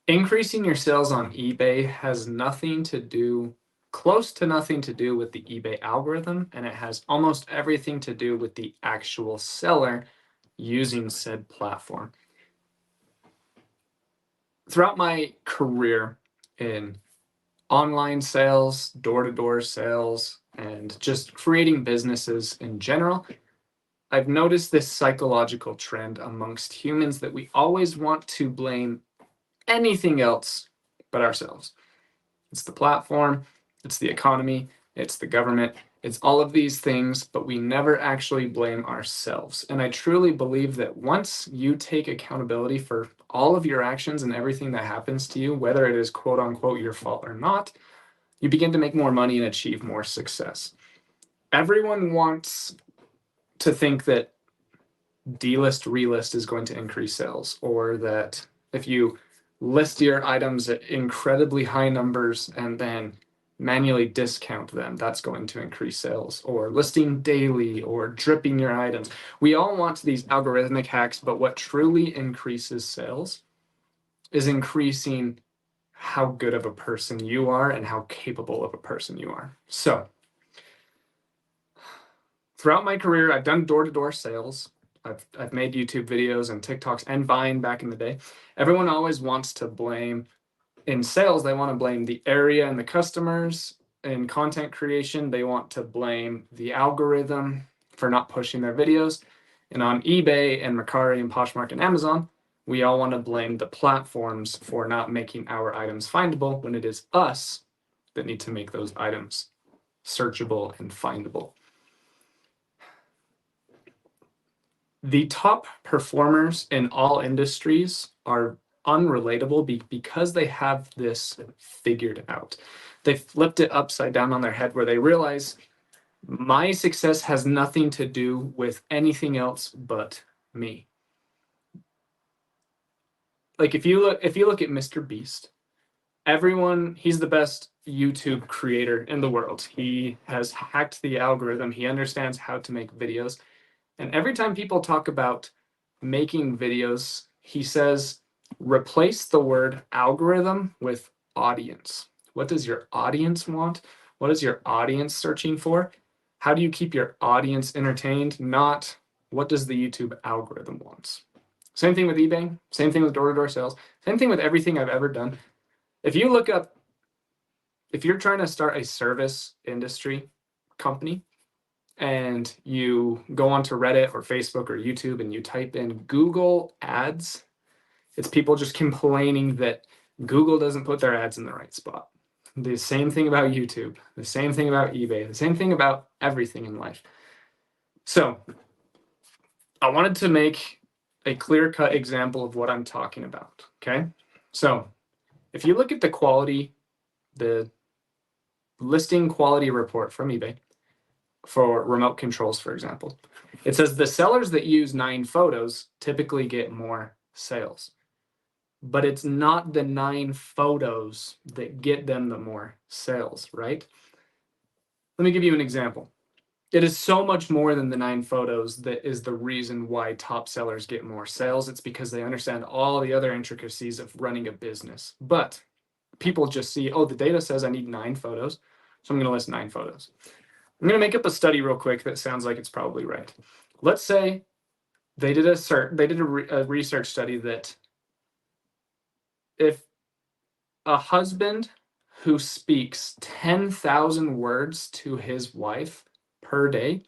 Increasing your sales on eBay has nothing to do, close to nothing to do with the eBay algorithm, and it has almost everything to do with the actual seller using said platform. Throughout my career in online sales, door-to-door sales, and just creating businesses in general, I've noticed this psychological trend amongst humans that we always want to blame anything else but ourselves. It's the platform, it's the economy, it's the government, it's all of these things, but we never actually blame ourselves. And I truly believe that once you take accountability for all of your actions and everything that happens to you, whether it is quote unquote your fault or not, you begin to make more money and achieve more success. Everyone wants to think that delist relist is going to increase sales, or that if you list your items at incredibly high numbers and then manually discount them, that's going to increase sales, or listing daily, or dripping your items. We all want these algorithmic hacks, but what truly increases sales is increasing how good of a person you are and how capable of a person you are. So throughout my career, I've done door-to-door sales. I've made YouTube videos and TikToks and Vine back in the day. Everyone always wants to blame, in sales, they want to blame the area and the customers. In content creation, they want to blame the algorithm for not pushing their videos. And on eBay and Mercari and Poshmark and Amazon, we all want to blame the platforms for not making our items findable, when it is us that need to make those items searchable and findable. The top performers in all industries are unrelatable because they have this figured out. They flipped it upside down on their head, where they realize my success has nothing to do with anything else but me. Like if you look at Mr. Beast, he's the best YouTube creator in the world. He has hacked the algorithm. He understands how to make videos. And every time people talk about making videos, he says, replace the word algorithm with audience. What does your audience want? What is your audience searching for? How do you keep your audience entertained? Not what does the YouTube algorithm want? Same thing with eBay, same thing with door-to-door sales, same thing with everything I've ever done. If you're trying to start a service industry company, and you go onto Reddit or Facebook or YouTube and you type in Google ads, it's people just complaining that Google doesn't put their ads in the right spot. The same thing about YouTube, the same thing about eBay, the same thing about everything in life. So I wanted to make a clear-cut example of what I'm talking about, okay? So if you look at the listing quality report from eBay, for remote controls, for example, it says the sellers that use 9 photos typically get more sales. But it's not the 9 photos that get them the more sales, right? Let me give you an example. It is so much more than the 9 photos that is the reason why top sellers get more sales. It's because they understand all the other intricacies of running a business. But people just see, oh, the data says I need 9 photos, so I'm going to list 9 photos. I'm going to make up a study real quick that sounds like it's probably right. Let's say they did a research study that if a husband who speaks 10,000 words to his wife per day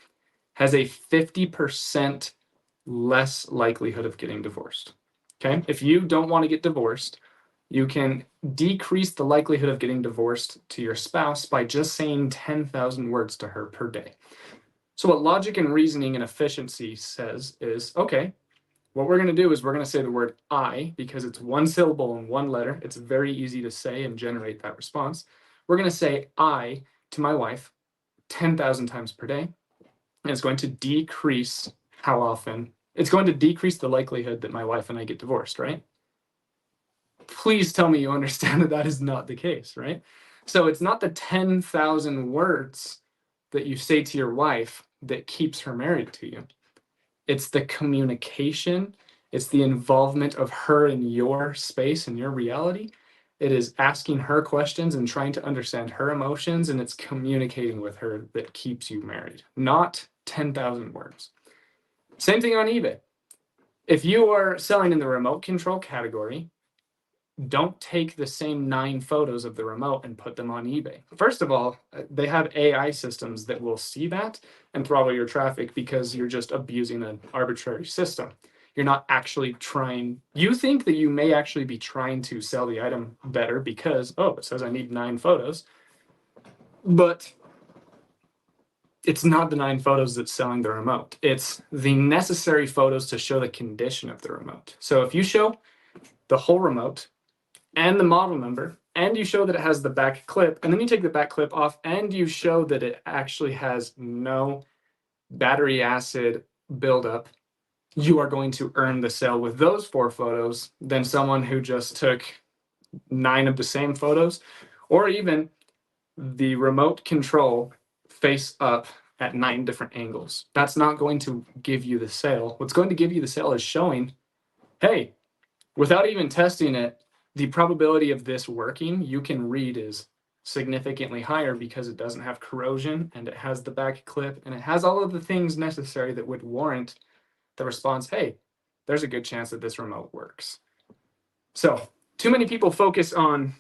has a 50% less likelihood of getting divorced. Okay? If you don't want to get divorced, you can decrease the likelihood of getting divorced to your spouse by just saying 10,000 words to her per day. So what logic and reasoning and efficiency says is, okay, what we're going to do is we're going to say the word I, because it's 1 syllable and 1 letter. It's very easy to say and generate that response. We're going to say I to my wife 10,000 times per day, and it's going to decrease how often, it's going to decrease the likelihood that my wife and I get divorced, right? Please tell me you understand that that is not the case, right? So it's not the 10,000 words that you say to your wife that keeps her married to you. It's the communication It's the involvement of her in your space and your reality. It is asking her questions and trying to understand her emotions, and it's communicating with her that keeps you married, not 10,000 words. Same thing on eBay. If you are selling in the remote control category, don't take the same 9 photos of the remote and put them on eBay. First of all, they have AI systems that will see that and throttle your traffic because you're just abusing an arbitrary system. You're not actually trying. You think that you may actually be trying to sell the item better because, oh, it says I need 9 photos. But it's not the 9 photos that's selling the remote. It's the necessary photos to show the condition of the remote. So if you show the whole remote and the model number, and you show that it has the back clip, and then you take the back clip off, and you show that it actually has no battery acid buildup, you are going to earn the sale with those 4 photos than someone who just took 9 of the same photos, or even the remote control face up at 9 different angles. That's not going to give you the sale. What's going to give you the sale is showing, hey, without even testing it, the probability of this working, you can read, is significantly higher because it doesn't have corrosion and it has the back clip and it has all of the things necessary that would warrant the response, hey, there's a good chance that this remote works. So too many people focus on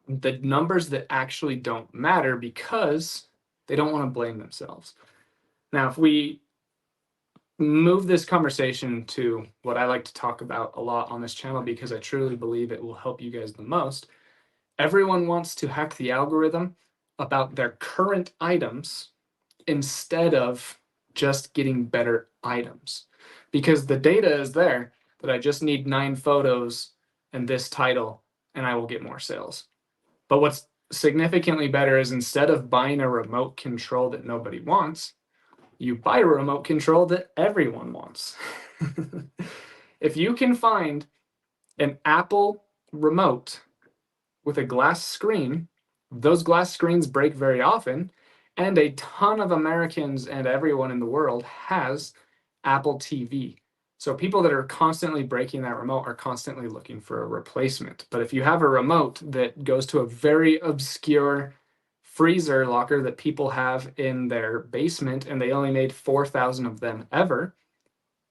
the numbers that actually don't matter because they don't want to blame themselves. Now, if we move this conversation to what I like to talk about a lot on this channel because I truly believe it will help you guys the most. Everyone wants to hack the algorithm about their current items instead of just getting better items. Because the data is there that I just need 9 photos and this title and I will get more sales. But what's significantly better is instead of buying a remote control that nobody wants, you buy a remote control that everyone wants. If you can find an Apple remote with a glass screen, those glass screens break very often, and a ton of Americans and everyone in the world has Apple TV. So people that are constantly breaking that remote are constantly looking for a replacement. But if you have a remote that goes to a very obscure freezer locker that people have in their basement and they only made 4,000 of them ever,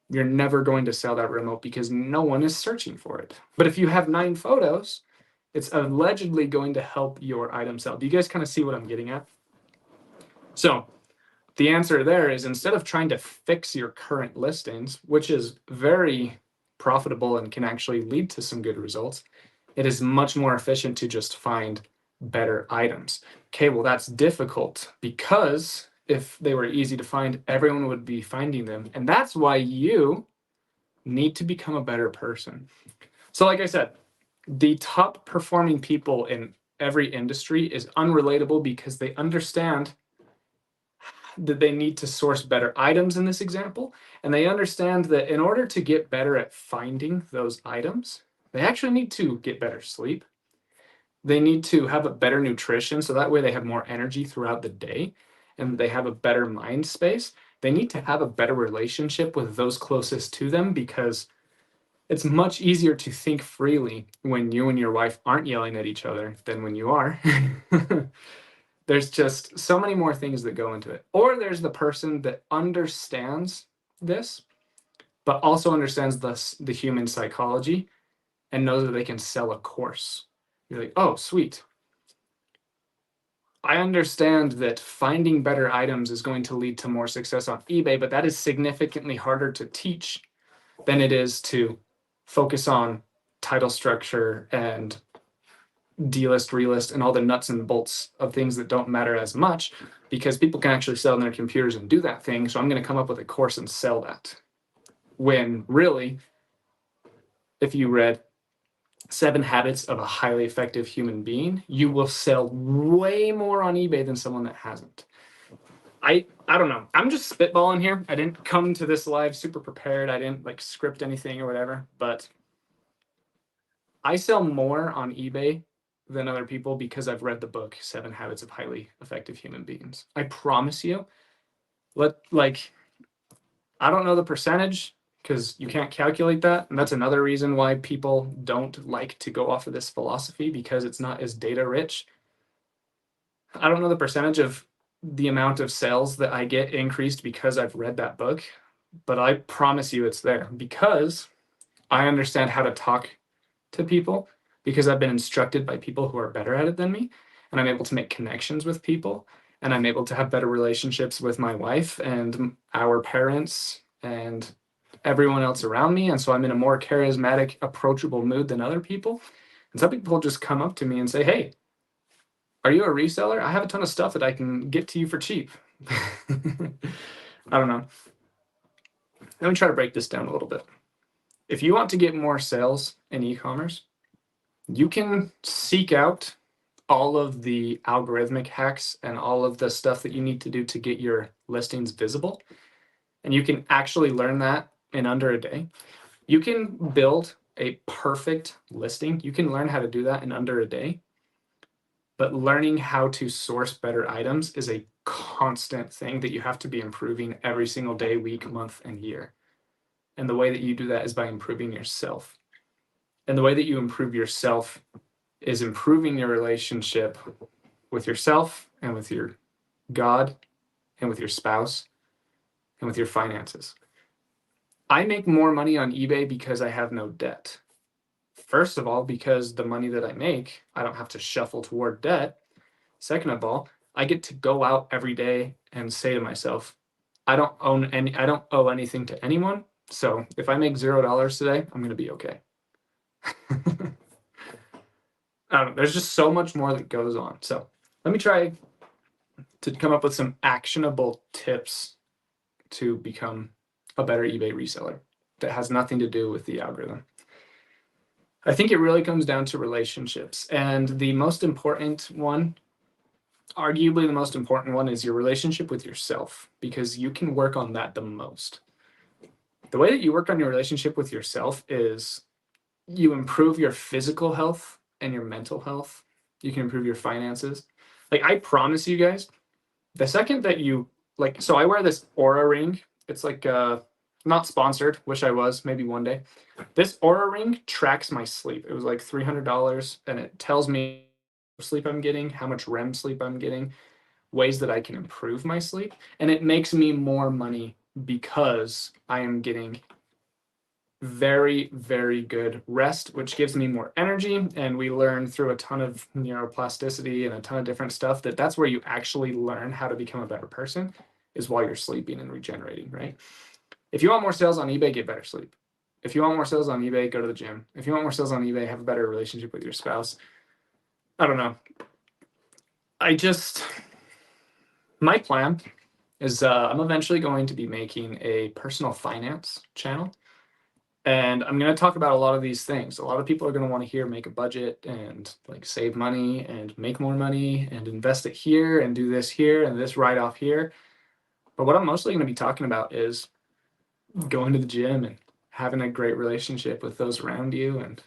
you're never going to sell that remote because no one is searching for it. But if you have 9 photos, it's allegedly going to help your item sell. Do you guys kind of see what I'm getting at? So the answer there is, instead of trying to fix your current listings, which is very profitable and can actually lead to some good results, it is much more efficient to just find better items. Okay, well, that's difficult because if they were easy to find, everyone would be finding them. And that's why you need to become a better person. So like I said, the top performing people in every industry is unrelatable because they understand that they need to source better items in this example. And they understand that in order to get better at finding those items, they actually need to get better sleep. They need to have a better nutrition so that way they have more energy throughout the day and they have a better mind space. They need to have a better relationship with those closest to them because it's much easier to think freely when you and your wife aren't yelling at each other than when you are. There's just so many more things that go into it. Or there's the person that understands this, but also understands the human psychology and knows that they can sell a course. You're like, oh, sweet. I understand that finding better items is going to lead to more success on eBay, but that is significantly harder to teach than it is to focus on title structure and delist, relist, and all the nuts and bolts of things that don't matter as much because people can actually sell on their computers and do that thing. So I'm going to come up with a course and sell that. When really, if you read 7 Habits of a Highly Effective Human Being, you will sell way more on eBay than someone that hasn't. I don't know. I'm just spitballing here. I didn't come to this live super prepared. I didn't like script anything or whatever, but I sell more on eBay than other people because I've read the book 7 Habits of Highly Effective Human Beings. I promise you, I don't know the percentage because you can't calculate that. And that's another reason why people don't like to go off of this philosophy, because it's not as data rich. I don't know the percentage of the amount of sales that I get increased because I've read that book, but I promise you it's there because I understand how to talk to people, because I've been instructed by people who are better at it than me, and I'm able to make connections with people, and I'm able to have better relationships with my wife and our parents and everyone else around me. And so I'm in a more charismatic, approachable mood than other people. And some people just come up to me and say, "Hey, are you a reseller? I have a ton of stuff that I can get to you for cheap." I don't know. Let me try to break this down a little bit. If you want to get more sales in e-commerce, you can seek out all of the algorithmic hacks and all of the stuff that you need to do to get your listings visible. And you can actually learn that in under a day. You can build a perfect listing. You can learn how to do that in under a day. But learning how to source better items is a constant thing that you have to be improving every single day, week, month, and year. And the way that you do that is by improving yourself. And the way that you improve yourself is improving your relationship with yourself and with your God and with your spouse and with your finances. I make more money on eBay because I have no debt. First of all, because the money that I make, I don't have to shuffle toward debt. Second of all, I get to go out every day and say to myself, I don't owe anything to anyone. So if I make $0 today, I'm gonna be okay. I don't know, there's just so much more that goes on. So let me try to come up with some actionable tips to become a better eBay reseller that has nothing to do with the algorithm. I think it really comes down to relationships. And the most important one, arguably the most important one, is your relationship with yourself, because you can work on that the most. The way that you work on your relationship with yourself is you improve your physical health and your mental health. You can improve your finances. Like, I promise you guys, the second that you, like, so I wear this Aura ring. It's like not sponsored, wish I was, maybe one day. This Aura ring tracks my sleep. It was like $300, and it tells me sleep I'm getting, how much REM sleep I'm getting, ways that I can improve my sleep, and it makes me more money because I am getting very, very good rest, which gives me more energy. And we learn through a ton of neuroplasticity and a ton of different stuff that that's where you actually learn how to become a better person, is while you're sleeping and regenerating, right? If you want more sales on eBay, get better sleep. If you want more sales on eBay, go to the gym. If you want more sales on eBay, have a better relationship with your spouse. I don't know. My plan is I'm eventually going to be making a personal finance channel. And I'm going to talk about a lot of these things. A lot of people are going to want to hear make a budget and like save money and make more money and invest it here and do this here and this write off here. But what I'm mostly going to be talking about is going to the gym and having a great relationship with those around you and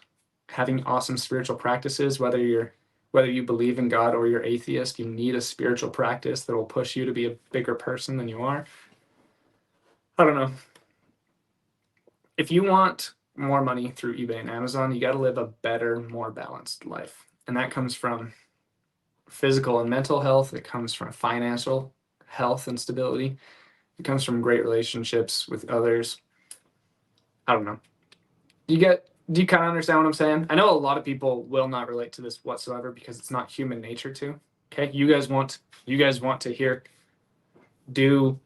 having awesome spiritual practices. Whether you believe in God or you're atheist, you need a spiritual practice that will push you to be a bigger person than you are. I don't know. If you want more money through eBay and Amazon, you got to live a better, more balanced life. And that comes from physical and mental health. It comes from financial health and stability. It comes from great relationships with others. I don't know. Do you kind of understand what I'm saying? I know a lot of people will not relate to this whatsoever because it's not human nature to. Okay, you guys want to hear do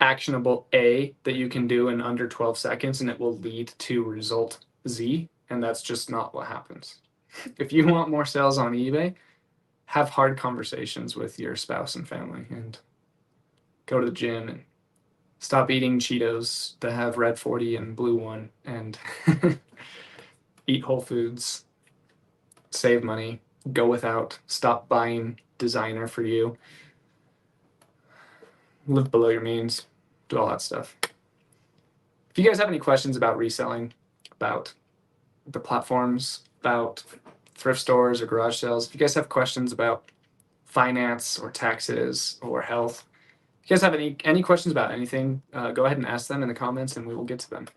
actionable A that you can do in under 12 seconds and it will lead to result Z, and that's just not what happens. If you want more sales on eBay, have hard conversations with your spouse and family and go to the gym and stop eating Cheetos that have red 40 and blue 1 and eat whole foods, save money, go without, stop buying designer for you, live below your means, do all that stuff. If you guys have any questions about reselling, about the platforms, about thrift stores or garage sales, if you guys have questions about finance or taxes or health, if you guys have any questions about anything, go ahead and ask them in the comments and we will get to them.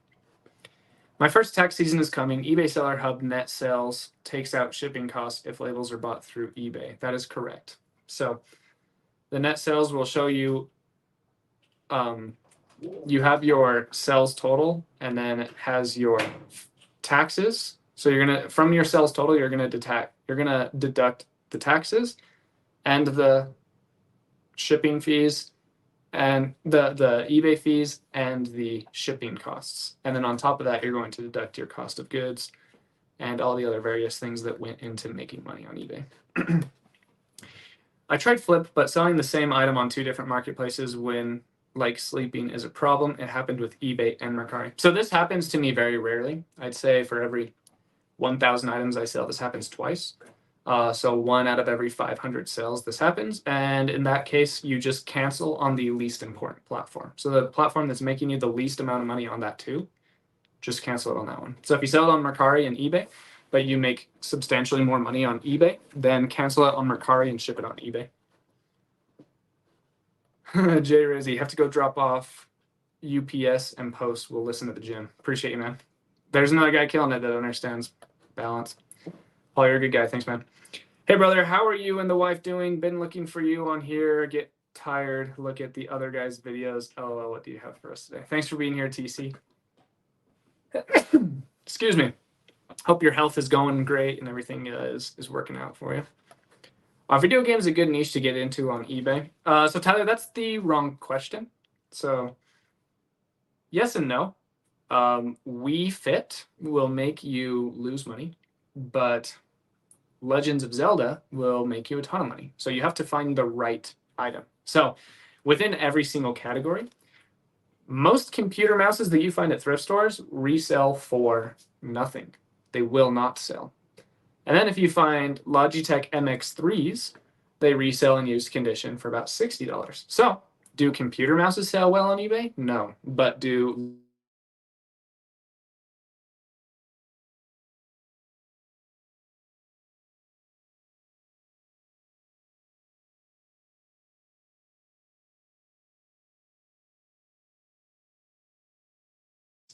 My first tax season is coming. eBay Seller Hub net sales takes out shipping costs if labels are bought through eBay. That is correct. So the net sales will show you, you have your sales total, and then it has your taxes. So you're gonna, from your sales total, you're gonna deduct the taxes and the shipping fees and the eBay fees and the shipping costs. And then on top of that, you're going to deduct your cost of goods and all the other various things that went into making money on eBay. I tried Flip, but selling the same item on 2 different marketplaces when like sleeping is a problem. It happened with eBay and Mercari. So this happens to me very rarely. I'd say for every 1,000 items I sell, this happens twice. So 1 out of every 500 sales, this happens. And in that case, you just cancel on the least important platform. So the platform that's making you the least amount of money on that too, just cancel it on that one. So if you sell it on Mercari and eBay, but you make substantially more money on eBay, then cancel it on Mercari and ship it on eBay. Jay Rizzy, you have to go drop off UPS and post. We'll listen to the gym. Appreciate you, man. There's another guy killing it that understands balance. Paul, you're a good guy. Thanks, man. Hey, brother, how are you and the wife doing? Been looking for you on here. Get tired. Look at the other guys' videos. LOL, what do you have for us today? Thanks for being here, TC. Excuse me. Hope your health is going great and everything is working out for you. Video games is a good niche to get into on eBay. So Tyler, that's the wrong question. So yes and no. Wii Fit will make you lose money, but Legends of Zelda will make you a ton of money. So you have to find the right item. So within every single category, most computer mouses that you find at thrift stores resell for nothing. They will not sell. And then if you find Logitech MX3s, they resell in used condition for about $60. So do computer mouses sell well on eBay? No. But do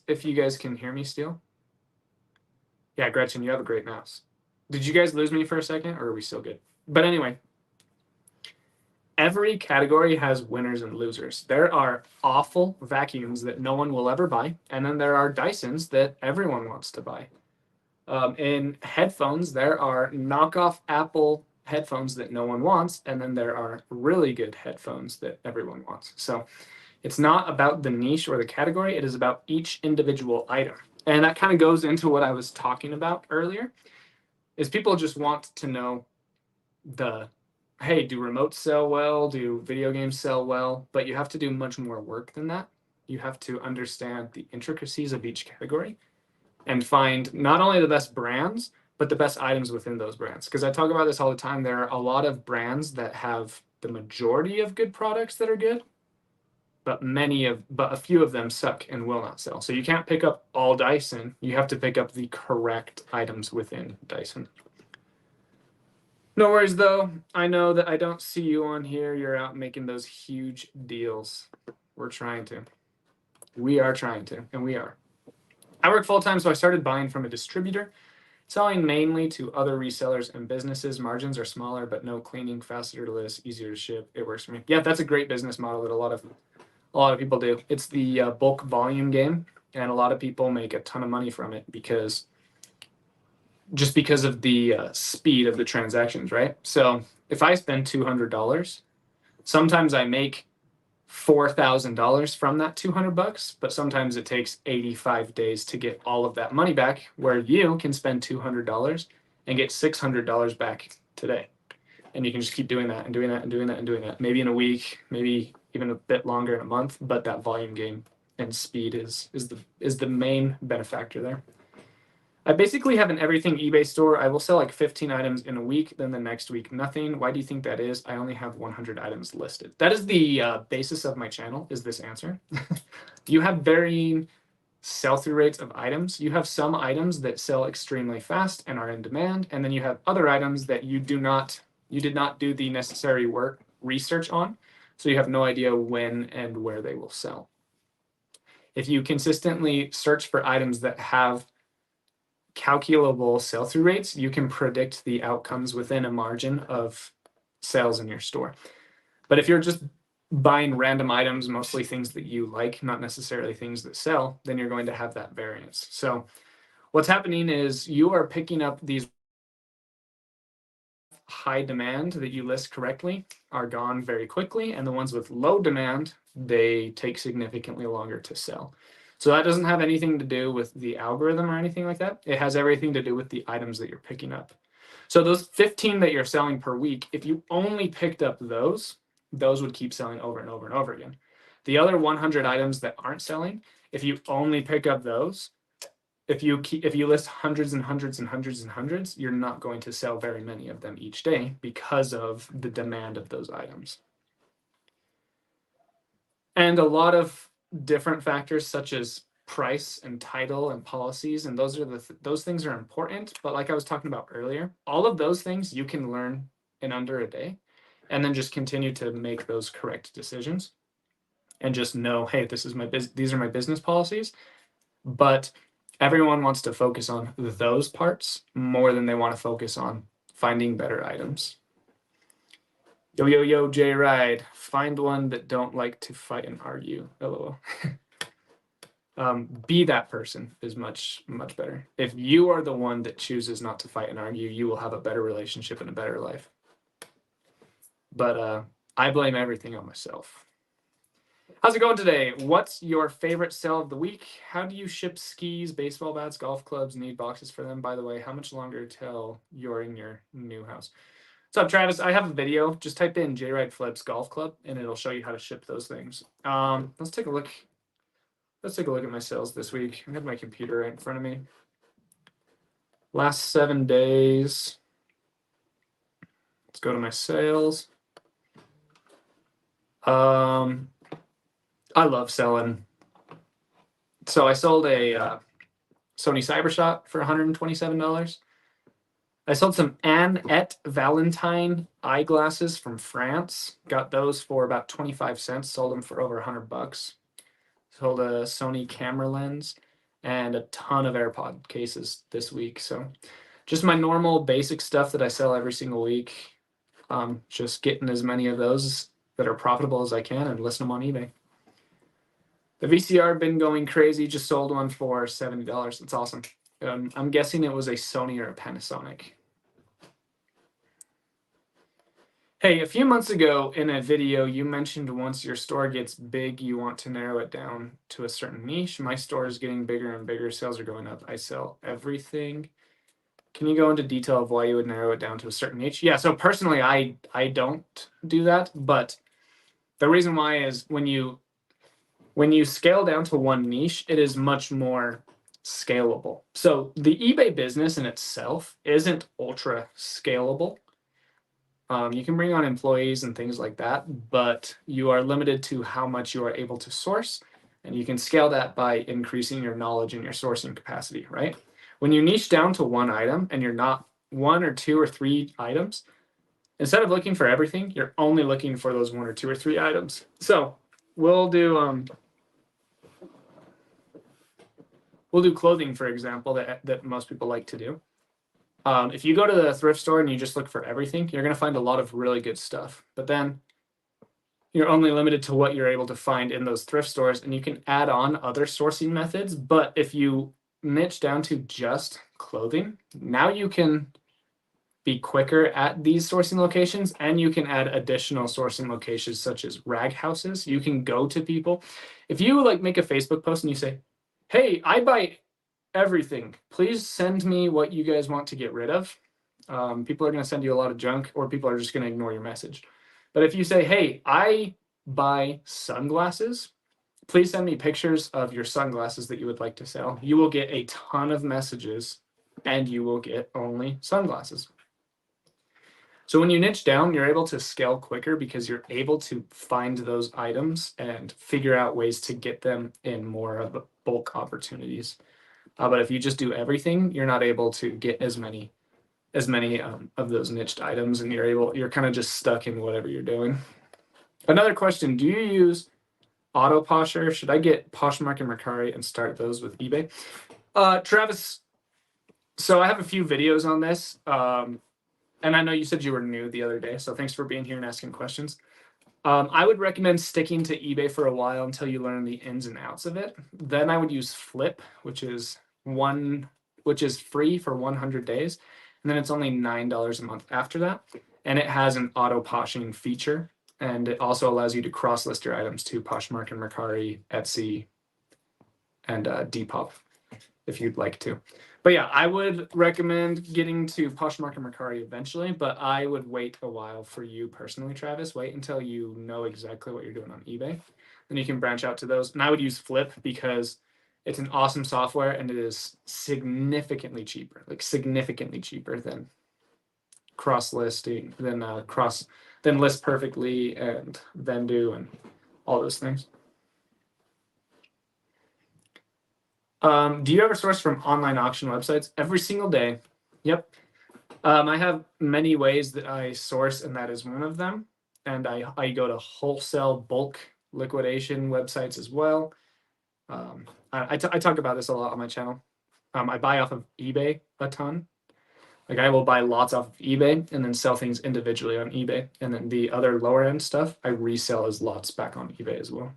if you guys can hear me still? Yeah, Gretchen, you have a great mouse. Did you guys lose me for a second, or are we still good? But anyway, every category has winners and losers. There are awful vacuums that no one will ever buy, and then there are Dysons that everyone wants to buy. In headphones, there are knockoff Apple headphones that no one wants, and then there are really good headphones that everyone wants. So it's not about the niche or the category, it is about each individual item. And that kind of goes into what I was talking about earlier, is people just want to know hey, do remotes sell well? Do video games sell well? But you have to do much more work than that. You have to understand the intricacies of each category and find not only the best brands, but the best items within those brands. Because I talk about this all the time. There are a lot of brands that have the majority of good products that are good, but a few of them suck and will not sell. So you can't pick up all Dyson. You have to pick up the correct items within Dyson. No worries, though. I know that I don't see you on here. You're out making those huge deals. We're trying to. We are trying to, and we are. I work full-time, so I started buying from a distributor, selling mainly to other resellers and businesses. Margins are smaller, but no cleaning, faster to list, easier to ship. It works for me. Yeah, that's a great business model that a lot of people do. It's the bulk volume game, and a lot of people make a ton of money from it because of the speed of the transactions, right? So if I spend $200, sometimes I make $4,000 from that $200, but sometimes it takes 85 days to get all of that money back, where you can spend $200 and get $600 back today. And you can just keep doing that and doing that and doing that and doing that. Maybe in a week, maybe even a bit longer in a month, but that volume game and speed is the main benefactor there. I basically have an everything eBay store. I will sell like 15 items in a week, then the next week nothing. Why do you think that is? I only have 100 items listed. That is the basis of my channel, is this answer. You have varying sell-through rates of items. You have some items that sell extremely fast and are in demand, and then you have other items that you did not do the necessary research on, so you have no idea when and where they will sell. If you consistently search for items that have calculable sell-through rates, you can predict the outcomes within a margin of sales in your store. But if you're just buying random items, mostly things that you like, not necessarily things that sell, then you're going to have that variance. So what's happening is you are picking up these high demand that you list correctly are gone very quickly, and the ones with low demand, they take significantly longer to sell. So that doesn't have anything to do with the algorithm or anything like that. It has everything to do with the items that you're picking up. So those 15 that you're selling per week, if you only picked up those would keep selling over and over and over again. The other 100 items that aren't selling, if you only pick up those, if you list hundreds and hundreds and hundreds and hundreds, you're not going to sell very many of them each day because of the demand of those items. And a lot of different factors such as price and title and policies, and those things are important. But like I was talking about earlier, all of those things you can learn in under a day, and then just continue to make those correct decisions, and just know, hey, these are my business policies. But everyone wants to focus on those parts more than they want to focus on finding better items. Yo, J Ride, find one that don't like to fight and argue. LOL. Be that person is much, much better. If you are the one that chooses not to fight and argue, you will have a better relationship and a better life. But I blame everything on myself. How's it going today? What's your favorite sale of the week? How do you ship skis, baseball bats, golf clubs, need boxes for them? By the way, how much longer till you're in your new house? What's up, Travis? I have a video. Just type in J-Ride Flips Golf Club, and it'll show you how to ship those things. Let's take a look. Let's take a look at my sales this week. I have my computer right in front of me. Last 7 days. Let's go to my sales. I love selling. So I sold a Sony CyberShot for $127. I sold some Annette Valentine eyeglasses from France. Got those for about 25 cents. Sold them for over $100. Sold a Sony camera lens and a ton of AirPod cases this week. So just my normal basic stuff that I sell every single week. Just getting as many of those that are profitable as I can and list them on eBay. The VCR been going crazy. Just sold one for $70. That's awesome. I'm guessing it was a Sony or a Panasonic. Hey, a few months ago in a video, you mentioned once your store gets big, you want to narrow it down to a certain niche. My store is getting bigger and bigger. Sales are going up. I sell everything. Can you go into detail of why you would narrow it down to a certain niche? Yeah, so personally, I don't do that, but the reason why is when you scale down to one niche, it is much more scalable. So the eBay business in itself isn't ultra scalable. You can bring on employees and things like that, but you are limited to how much you are able to source, and you can scale that by increasing your knowledge and your sourcing capacity, right? When you niche down to one item and you're not one or two or three items, instead of looking for everything, you're only looking for those one or two or three items. So we'll do clothing, for example, that most people like to do. If you go to the thrift store and you just look for everything, you're going to find a lot of really good stuff. But then you're only limited to what you're able to find in those thrift stores, and you can add on other sourcing methods. But if you niche down to just clothing, now you can be quicker at these sourcing locations, and you can add additional sourcing locations such as rag houses. You can go to people. If you make a Facebook post and you say, hey, I buy everything, please send me what you guys want to get rid of. People are going to send you a lot of junk, or people are just going to ignore your message. But if you say, hey, I buy sunglasses, please send me pictures of your sunglasses that you would like to sell, you will get a ton of messages, and you will get only sunglasses. So when you niche down, you're able to scale quicker because you're able to find those items and figure out ways to get them in more of the bulk opportunities. But if you just do everything, you're not able to get as many of those niched items, and you're kind of just stuck in whatever you're doing. Another question: do you use auto posher. Should I get Poshmark and Mercari and start those with eBay? Travis, so I have a few videos on this. And I know you said you were new the other day, so thanks for being here and asking questions. I would recommend sticking to eBay for a while until you learn the ins and outs of it. Then I would use Flip, which is free for 100 days, and then it's only $9 a month after that. And it has an auto poshing feature, and it also allows you to cross-list your items to Poshmark and Mercari, Etsy, and Depop if you'd like to. But yeah, I would recommend getting to Poshmark and Mercari eventually, but I would wait a while for you personally, Travis. Wait until you know exactly what you're doing on eBay. Then you can branch out to those. And I would use Flip because it's an awesome software and it is significantly cheaper, like significantly cheaper than cross-listing, than List Perfectly and Vendu and all those things. Do you ever source from online auction websites? Every single day. Yep. I have many ways that I source, and that is one of them. And I go to wholesale bulk liquidation websites as well. I talk about this a lot on my channel. I buy off of eBay a ton. Like I will buy lots off of eBay and then sell things individually on eBay. And then the other lower end stuff, I resell as lots back on eBay as well.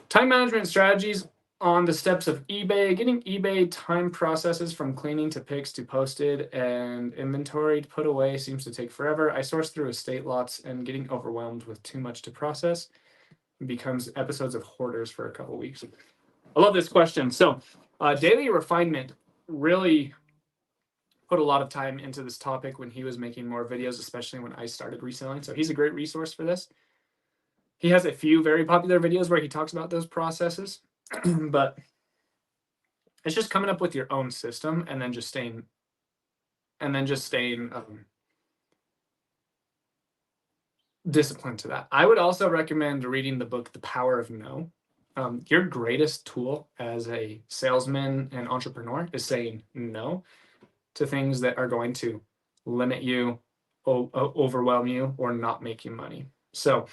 Time management strategies on the steps of eBay. Getting eBay time processes from cleaning to picks to posted and inventory to put away seems to take forever. I source through estate lots and getting overwhelmed with too much to process becomes episodes of Hoarders for a couple weeks. I love this question. So Daily Refinement really put a lot of time into this topic when he was making more videos, especially when I started reselling. So he's a great resource for this. He has a few very popular videos where he talks about those processes, but it's just coming up with your own system and then just staying disciplined to that. I would also recommend reading the book The Power of No. Your greatest tool as a salesman and entrepreneur is saying no to things that are going to limit you, overwhelm you, or not make you money. So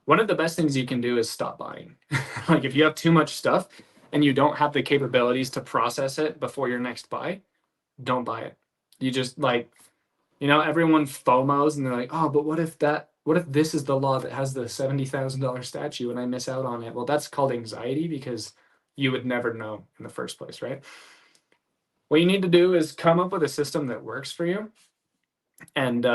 one of the best things you can do is stop buying. Like if you have too much stuff and you don't have the capabilities to process it before your next buy, don't buy it. You just everyone FOMOs and they're like, oh, but what if this is the law that has the $70,000 statue and I miss out on it? Well, that's called anxiety because you would never know in the first place, right? What you need to do is come up with a system that works for you and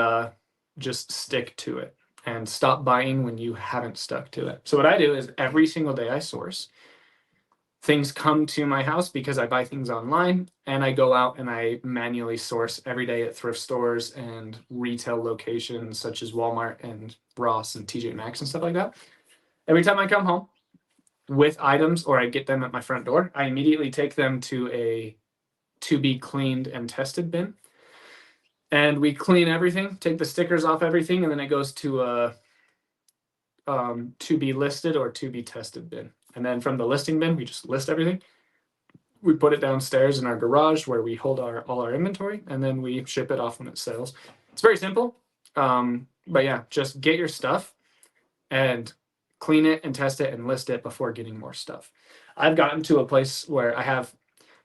just stick to it and stop buying when you haven't stuck to it. So what I do is every single day I source. Things come to my house because I buy things online, and I go out and I manually source every day at thrift stores and retail locations such as Walmart and Ross and TJ Maxx and stuff like that. Every time I come home with items or I get them at my front door, I immediately take them to a to be cleaned and tested bin. And we clean everything, take the stickers off everything, and then it goes to a to be listed or to be tested bin. And then from the listing bin, we just list everything. We put it downstairs in our garage where we hold all our inventory, and then we ship it off when it sells. It's very simple. But yeah, just get your stuff and clean it and test it and list it before getting more stuff. I've gotten to a place where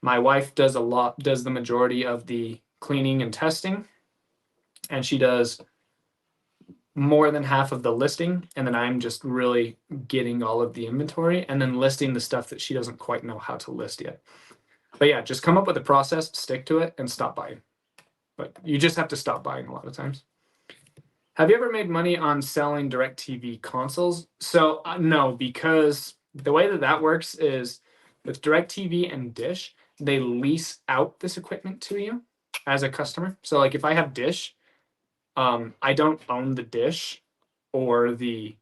my wife does the majority of the cleaning and testing, and she does more than half of the listing, and then I'm just really getting all of the inventory and then listing the stuff that she doesn't quite know how to list yet. But yeah, just come up with a process, stick to it, and stop buying. But you just have to stop buying a lot of times. Have you ever made money on selling DirecTV consoles? So no, because the way that works is with DirecTV and Dish, they lease out this equipment to you as a customer. So like if I have Dish, I don't own the dish or the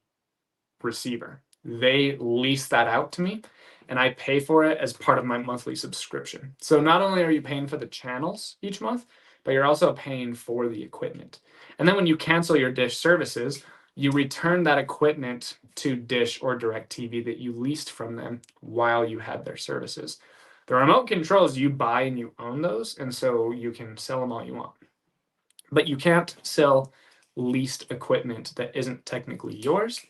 receiver. They lease that out to me, and I pay for it as part of my monthly subscription. So not only are you paying for the channels each month, but you're also paying for the equipment. And then when you cancel your Dish services, you return that equipment to Dish or DirecTV that you leased from them while you had their services. The remote controls you buy and you own those, and so you can sell them all you want. But you can't sell leased equipment that isn't technically yours.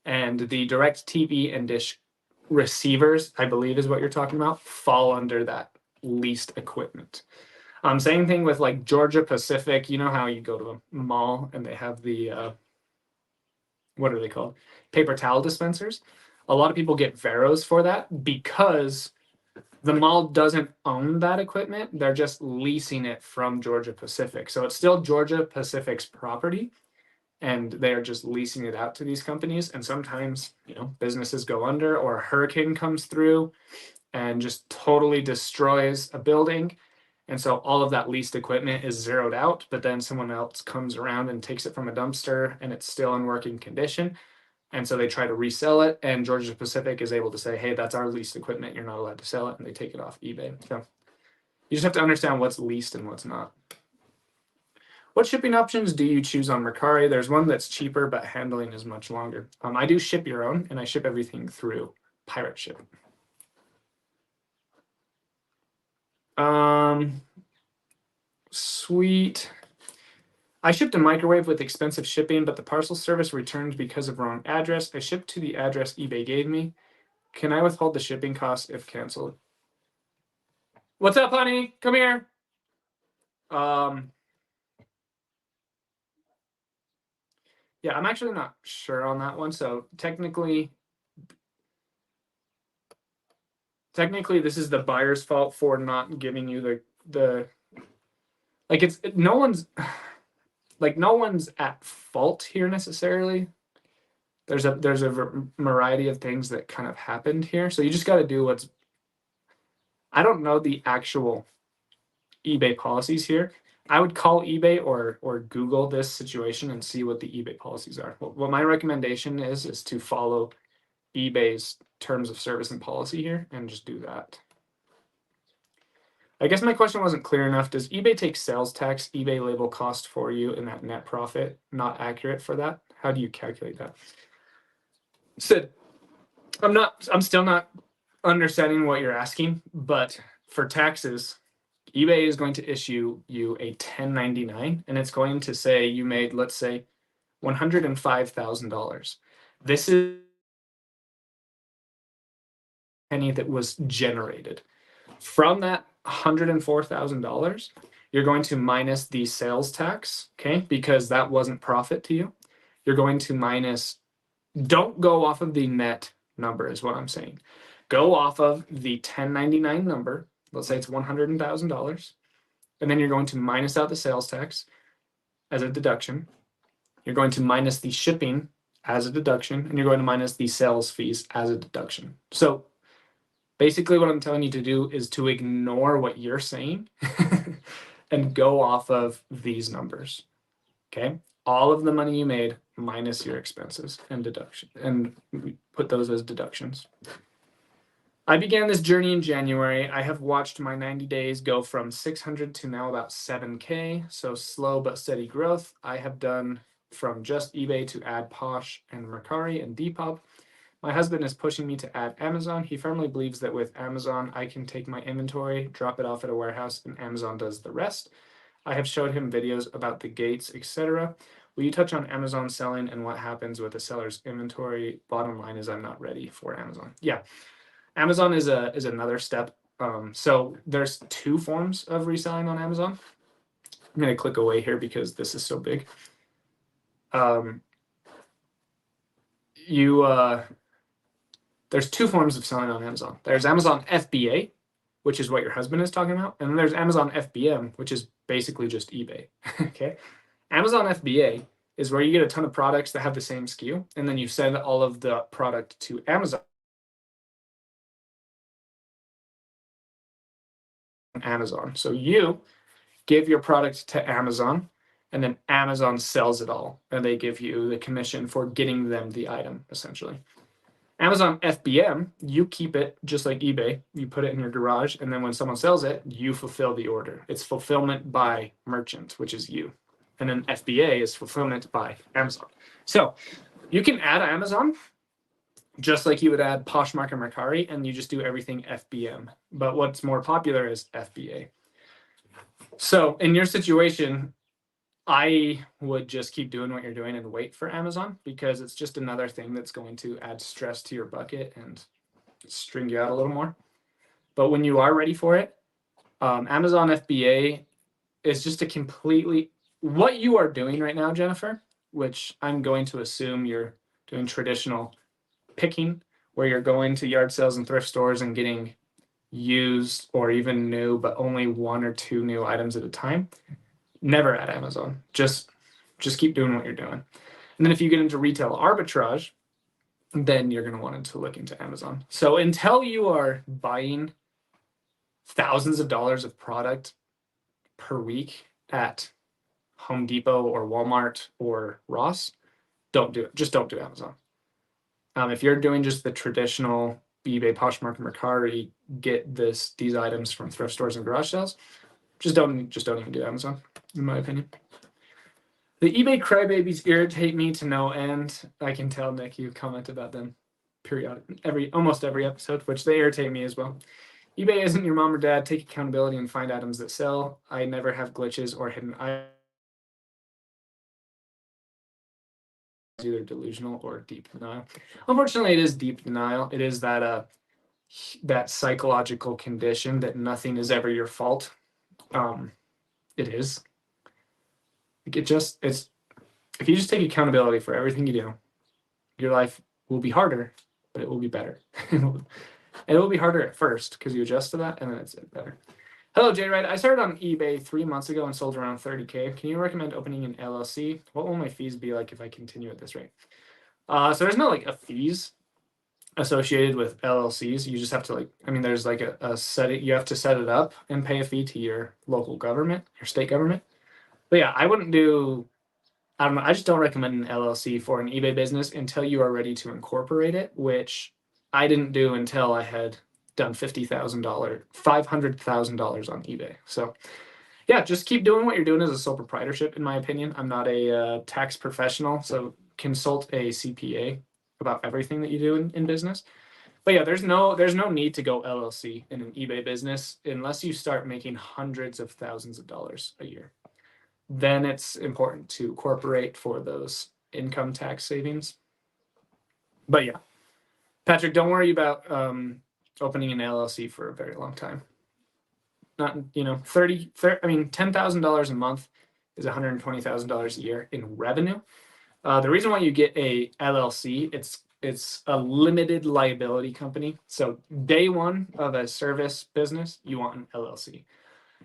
and the direct TV and dish receivers, I believe is what you're talking about, fall under that leased equipment. Same thing with like Georgia Pacific. You know how you go to a mall and they have the what are they called? Paper towel dispensers. A lot of people get Veros for that because the mall doesn't own that equipment. They're just leasing it from Georgia Pacific. So it's still Georgia Pacific's property, and they're just leasing it out to these companies. And sometimes, you know, businesses go under, or a hurricane comes through and just totally destroys a building. And so all of that leased equipment is zeroed out, but then someone else comes around and takes it from a dumpster and it's still in working condition. And so they try to resell it, and Georgia Pacific is able to say, hey, that's our leased equipment. You're not allowed to sell it. And they take it off eBay. So you just have to understand what's leased and what's not. What shipping options do you choose on Mercari? There's one that's cheaper, but handling is much longer. I do ship your own, and I ship everything through Pirate Ship. Sweet. I shipped a microwave with expensive shipping, but the parcel service returned because of wrong address. I shipped to the address eBay gave me. Can I withhold the shipping cost if canceled? What's up, honey? Come here. Yeah, I'm actually not sure on that one. So technically, this is the buyer's fault for not giving you the like it's no one's at fault here necessarily. There's a variety of things that kind of happened here. So you just got to do what's, I don't know the actual eBay policies here. I would call eBay or Google this situation and see what the eBay policies are. What my recommendation is to follow eBay's terms of service and policy here and just do that. I guess my question wasn't clear enough. Does eBay take sales tax, eBay label cost for you, and that net profit not accurate for that? How do you calculate that? Sid, I'm still not understanding what you're asking, but for taxes, eBay is going to issue you a 1099, and it's going to say you made, let's say, $105,000. This is penny that was generated. From that $104,000, you're going to minus the sales tax, okay? Because that wasn't profit to you. You're going to minus, don't go off of the net number is what I'm saying. Go off of the 1099 number. Let's say it's $100,000. And then you're going to minus out the sales tax as a deduction. You're going to minus the shipping as a deduction, and you're going to minus the sales fees as a deduction. So basically what I'm telling you to do is to ignore what you're saying and go off of these numbers, okay? All of the money you made minus your expenses and deduction, and put those as deductions. I began this journey in January. I have watched my 90 days go from 600 to now about 7K. So slow but steady growth. I have done from just eBay to add Posh and Mercari and Depop. My husband is pushing me to add Amazon. He firmly believes that with Amazon, I can take my inventory, drop it off at a warehouse, and Amazon does the rest. I have showed him videos about the gates, etc. Will you touch on Amazon selling and what happens with a seller's inventory? Bottom line is I'm not ready for Amazon. Yeah. Amazon is another step. So there's two forms of reselling on Amazon. I'm going to click away here because this is so big. There's two forms of selling on Amazon. There's Amazon FBA, which is what your husband is talking about. And then there's Amazon FBM, which is basically just eBay. Okay. Amazon FBA is where you get a ton of products that have the same SKU, and then you send all of the product to Amazon. So you give your product to Amazon, and then Amazon sells it all, and they give you the commission for getting them the item, essentially. Amazon FBM, you keep it just like eBay. You put it in your garage, and then when someone sells it, you fulfill the order. It's fulfillment by merchant, which is you. And then FBA is fulfillment by Amazon. So you can add Amazon just like you would add Poshmark and Mercari, and you just do everything FBM. But what's more popular is FBA. So in your situation, I would just keep doing what you're doing and wait for Amazon, because it's just another thing that's going to add stress to your bucket and string you out a little more. But when you are ready for it, Amazon FBA is just a completely, what you are doing right now, Jennifer, which I'm going to assume you're doing traditional picking, where you're going to yard sales and thrift stores and getting used or even new, but only 1 or 2 new items at a time. Never at Amazon. Just keep doing what you're doing. And then if you get into retail arbitrage, then you're going to want to look into Amazon. So until you are buying thousands of dollars of product per week at Home Depot or Walmart or Ross, don't do it. Just don't do Amazon. If you're doing just the traditional eBay, Poshmark, and Mercari, get these items from thrift stores and garage sales, just don't even do Amazon, in my opinion. The eBay crybabies irritate me to no end. I can tell, Nick, you comment about them almost every episode, which they irritate me as well. eBay isn't your mom or dad. Take accountability and find items that sell. I never have glitches or hidden items. Either delusional or deep denial. Unfortunately, it is deep denial. It is that psychological condition that nothing is ever your fault. It is. It's if you just take accountability for everything you do, your life will be harder, but it will be better. It will be harder at first because you adjust to that, and then it's better. Hello, Jay Red. I started on eBay 3 months ago and sold around 30K. Can you recommend opening an LLC? What will my fees be like if I continue at this rate? So there's no like a fees associated with LLCs. You just have to there's like a set it. You have to set it up and pay a fee to your local government, your state government. But yeah, I wouldn't do. I don't know. I just don't recommend an LLC for an eBay business until you are ready to incorporate it, which I didn't do until I had done $500,000 on eBay. So yeah, just keep doing what you're doing as a sole proprietorship, in my opinion. I'm not a tax professional, so consult a CPA about everything that you do in business. But yeah, there's no need to go LLC in an eBay business unless you start making hundreds of thousands of dollars a year. Then it's important to incorporate for those income tax savings. But yeah, Patrick, don't worry about opening an LLC for a very long time. Not, $10,000 a month is $120,000 a year in revenue. The reason why you get a LLC, it's a limited liability company. So day one of a service business, you want an LLC,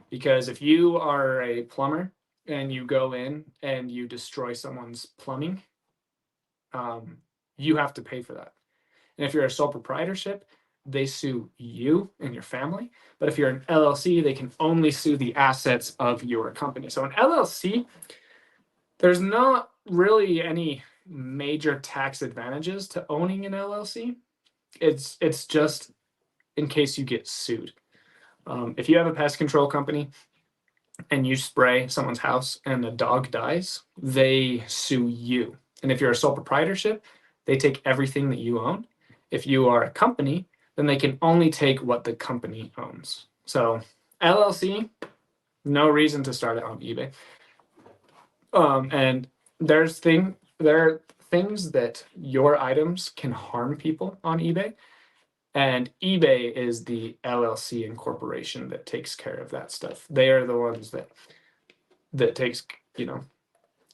because if you are a plumber and you go in and you destroy someone's plumbing, you have to pay for that. And if you're a sole proprietorship, they sue you and your family. But if you're an LLC, they can only sue the assets of your company. So an LLC, there's not really any major tax advantages to owning an LLC. It's just in case you get sued. If you have a pest control company and you spray someone's house and the dog dies, they sue you. And if you're a sole proprietorship, they take everything that you own. If you are a company, then they can only take what the company owns. So LLC, no reason to start it on eBay. And there are things that your items can harm people on eBay. And eBay is the LLC incorporation that takes care of that stuff. They are the ones that takes,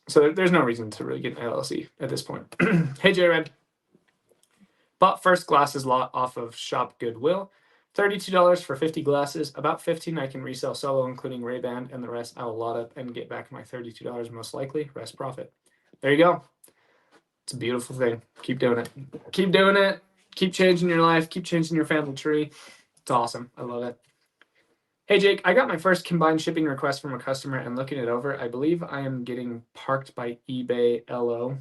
so there's no reason to really get an LLC at this point. Hey, J-Red. Bought first glasses lot off of Shop Goodwill. $32 for 50 glasses. About 15 I can resell solo, including Ray-Ban, and the rest I will lot up and get back my $32 most likely. Rest profit. There you go. It's a beautiful thing. Keep doing it. Keep doing it. Keep changing your life. Keep changing your family tree. It's awesome. I love it. Hey, Jake, I got my first combined shipping request from a customer and looking it over. I believe I am getting parked by eBay LO.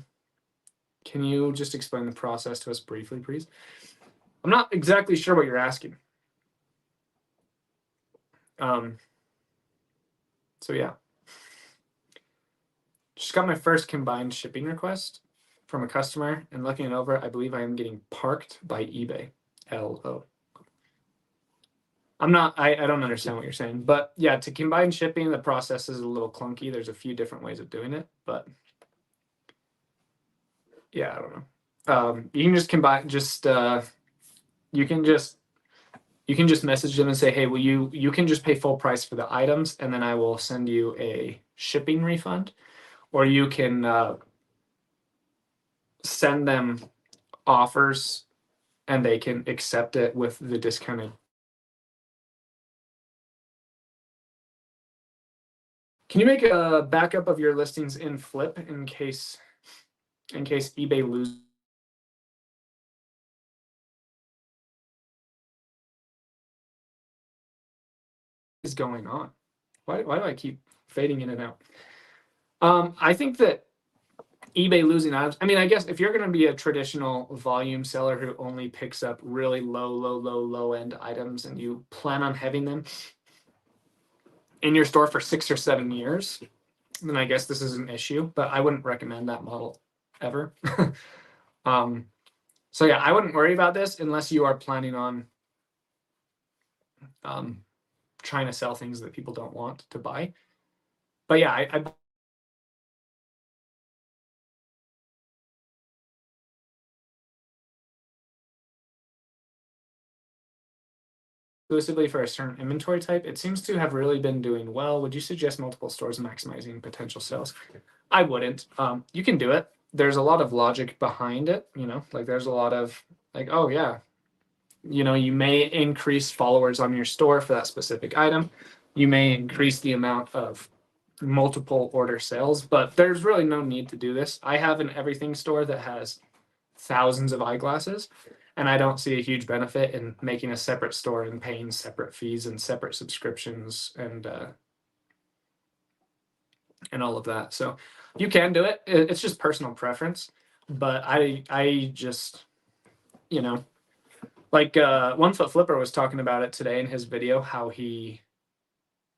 Can you just explain the process to us briefly, please? I'm not exactly sure what you're asking. So yeah. Just got my first combined shipping request from a customer and looking it over, I believe I am getting parked by eBay LO. I don't understand what you're saying, but yeah, to combine shipping, the process is a little clunky. There's a few different ways of doing it, but yeah, I don't know. You can just combine, you can just message them and say, hey, will you can just pay full price for the items, and then I will send you a shipping refund, or you can send them offers and they can accept it with the discounted. Can you make a backup of your listings in Flip in case eBay loses? Is going on? Why do I keep fading in and out? I think that eBay losing items. I mean, I guess if you're going to be a traditional volume seller who only picks up really low end items, and you plan on having them in your store for 6 or 7 years, then I guess this is an issue. But I wouldn't recommend that model ever. So yeah, I wouldn't worry about this unless you are planning on trying to sell things that people don't want to buy. But yeah, I exclusively for a certain inventory type, it seems to have really been doing well. Would you suggest multiple stores maximizing potential sales? I wouldn't. You can do it. There's a lot of logic behind it, like there's a lot of like, oh yeah, you may increase followers on your store for that specific item. You may increase the amount of multiple order sales, but there's really no need to do this. I have an everything store that has thousands of eyeglasses, and I don't see a huge benefit in making a separate store and paying separate fees and separate subscriptions and all of that. So you can do it. It's just personal preference, but I just like 1 Foot Flipper was talking about it today in his video, how he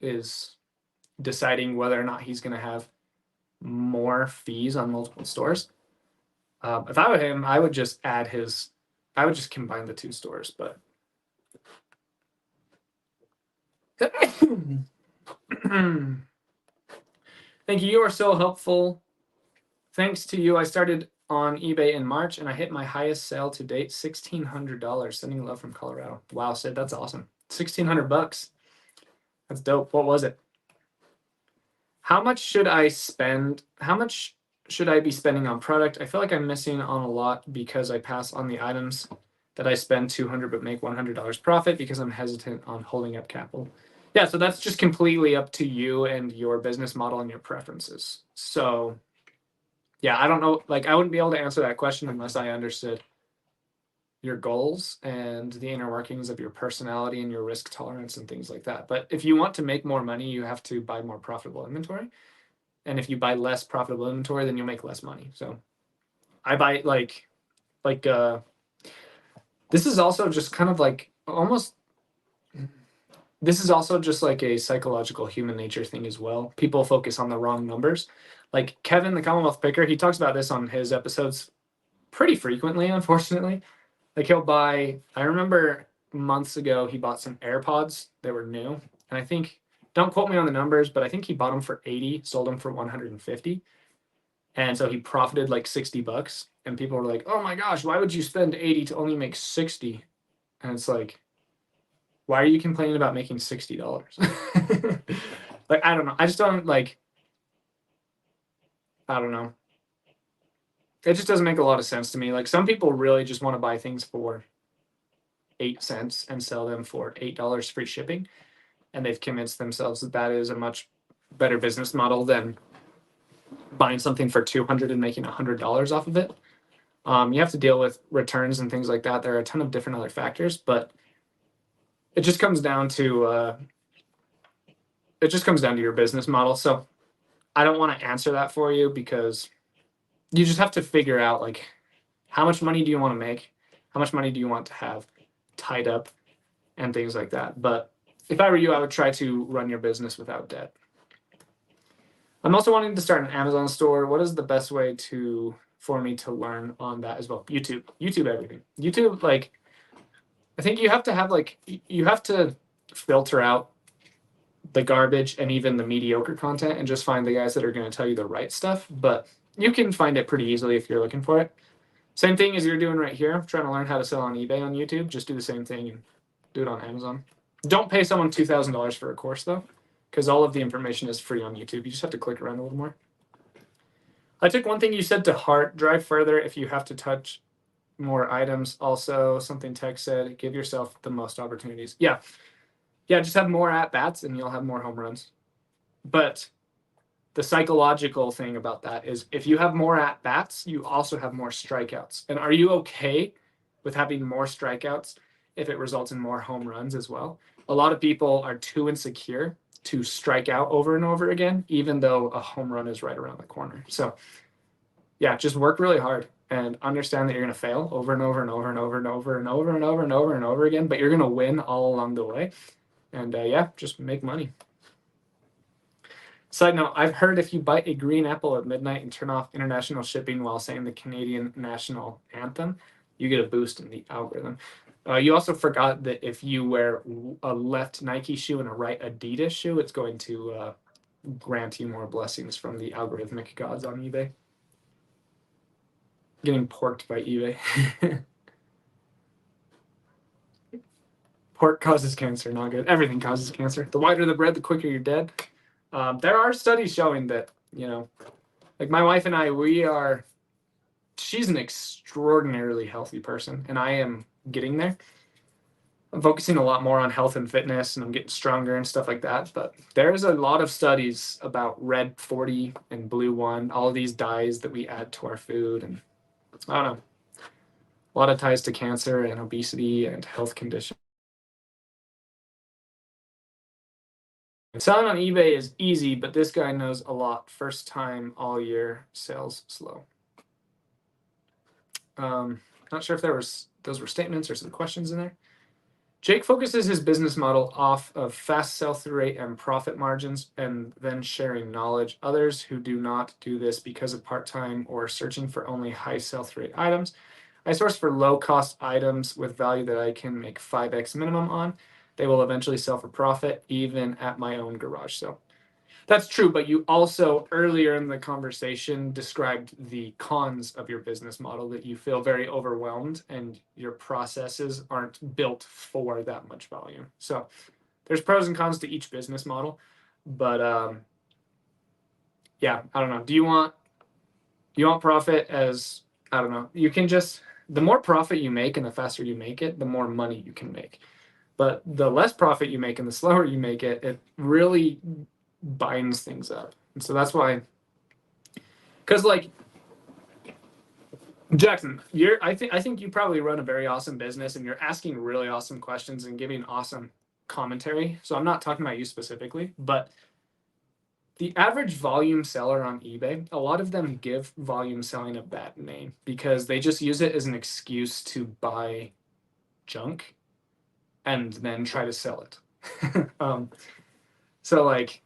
is deciding whether or not he's going to have more fees on multiple stores. If I were him, I would just combine the 2 stores, but thank you. You are so helpful. Thanks to you, I started on eBay in March and I hit my highest sale to date, $1,600. Sending love from Colorado. Wow, Sid, that's awesome. $1,600. That's dope. What was it? How much should I spend? How much should I be spending on product? I feel like I'm missing on a lot because I pass on the items that I spend $200 but make $100 profit because I'm hesitant on holding up capital. Yeah, so that's just completely up to you and your business model and your preferences. So yeah, I don't know. Like, I wouldn't be able to answer that question unless I understood your goals and the inner workings of your personality and your risk tolerance and things like that. But if you want to make more money, you have to buy more profitable inventory. And if you buy less profitable inventory, then you'll make less money. So I buy like this is also just kind of like almost this is also just like a psychological human nature thing as well. People focus on the wrong numbers. Like Kevin, the Commonwealth Picker, he talks about this on his episodes pretty frequently, unfortunately. Like he'll buy, I remember months ago, he bought some AirPods that were new. And I think, don't quote me on the numbers, but I think he bought them for 80, sold them for 150. And so he profited like $60. And people were like, oh my gosh, why would you spend 80 to only make 60? And it's like, why are you complaining about making $60? Like, I don't know. I just don't like, I don't know. It just doesn't make a lot of sense to me. Like some people really just want to buy things for 8 cents and sell them for $8 free shipping. And they've convinced themselves that that is a much better business model than buying something for 200 and making $100 off of it. You have to deal with returns and things like that. There are a ton of different other factors, but it just comes down to your business model. So I don't want to answer that for you because you just have to figure out like how much money do you want to make, how much money do you want to have tied up, and things like that. But if I were you, I would try to run your business without debt. I'm also wanting to start an Amazon store. What is the best way for me to learn on that as well? YouTube everything. YouTube, like, I think you have to have like, you have to filter out the garbage and even the mediocre content and just find the guys that are going to tell you the right stuff. But you can find it pretty easily if you're looking for it. Same thing as you're doing right here, trying to learn how to sell on eBay on YouTube. Just do the same thing and do it on Amazon. Don't pay someone $2,000 for a course though, because all of the information is free on YouTube. You just have to click around a little more. I took one thing you said to heart. Drive further if you have to touch more items. Also, something Tech said, give yourself the most opportunities. Yeah, just have more at-bats and you'll have more home runs. But the psychological thing about that is if you have more at-bats, you also have more strikeouts. And are you okay with having more strikeouts if it results in more home runs as well? A lot of people are too insecure to strike out over and over again, even though a home run is right around the corner. So yeah, just work really hard and understand that you're going to fail over and over and over and over and over and over and over and over and over again, but you're going to win all along the way. And yeah, just make money. Side note, I've heard if you bite a green apple at midnight and turn off international shipping while saying the Canadian national anthem, you get a boost in the algorithm. You also forgot that if you wear a left Nike shoe and a right Adidas shoe, it's going to grant you more blessings from the algorithmic gods on eBay. Getting porked by eBay. Pork causes cancer, not good. Everything causes cancer. The whiter the bread, the quicker you're dead. There are studies showing that, like my wife and I, she's an extraordinarily healthy person, and I am getting there. I'm focusing a lot more on health and fitness, and I'm getting stronger and stuff like that. But there's a lot of studies about red 40 and blue 1, all of these dyes that we add to our food. And I don't know, a lot of ties to cancer and obesity and health conditions. Selling on eBay is easy, but this guy knows a lot. First time all year, sales slow. Not sure if those were statements or some questions in there. Jake focuses his business model off of fast sell-through rate and profit margins and then sharing knowledge. Others who do not do this because of part-time or searching for only high sell-through rate items. I source for low-cost items with value that I can make 5x minimum on. They will eventually sell for profit, even at my own garage sale. That's true, but you also earlier in the conversation described the cons of your business model, that you feel very overwhelmed and your processes aren't built for that much volume. So there's pros and cons to each business model, but yeah, I don't know. Do you want profit as, I don't know, you can just, the more profit you make and the faster you make it, the more money you can make. But the less profit you make and the slower you make it, it really binds things up. And so that's why, because like Jackson, I think you probably run a very awesome business and you're asking really awesome questions and giving awesome commentary. So I'm not talking about you specifically, but the average volume seller on eBay, a lot of them give volume selling a bad name because they just use it as an excuse to buy junk and then try to sell it. So like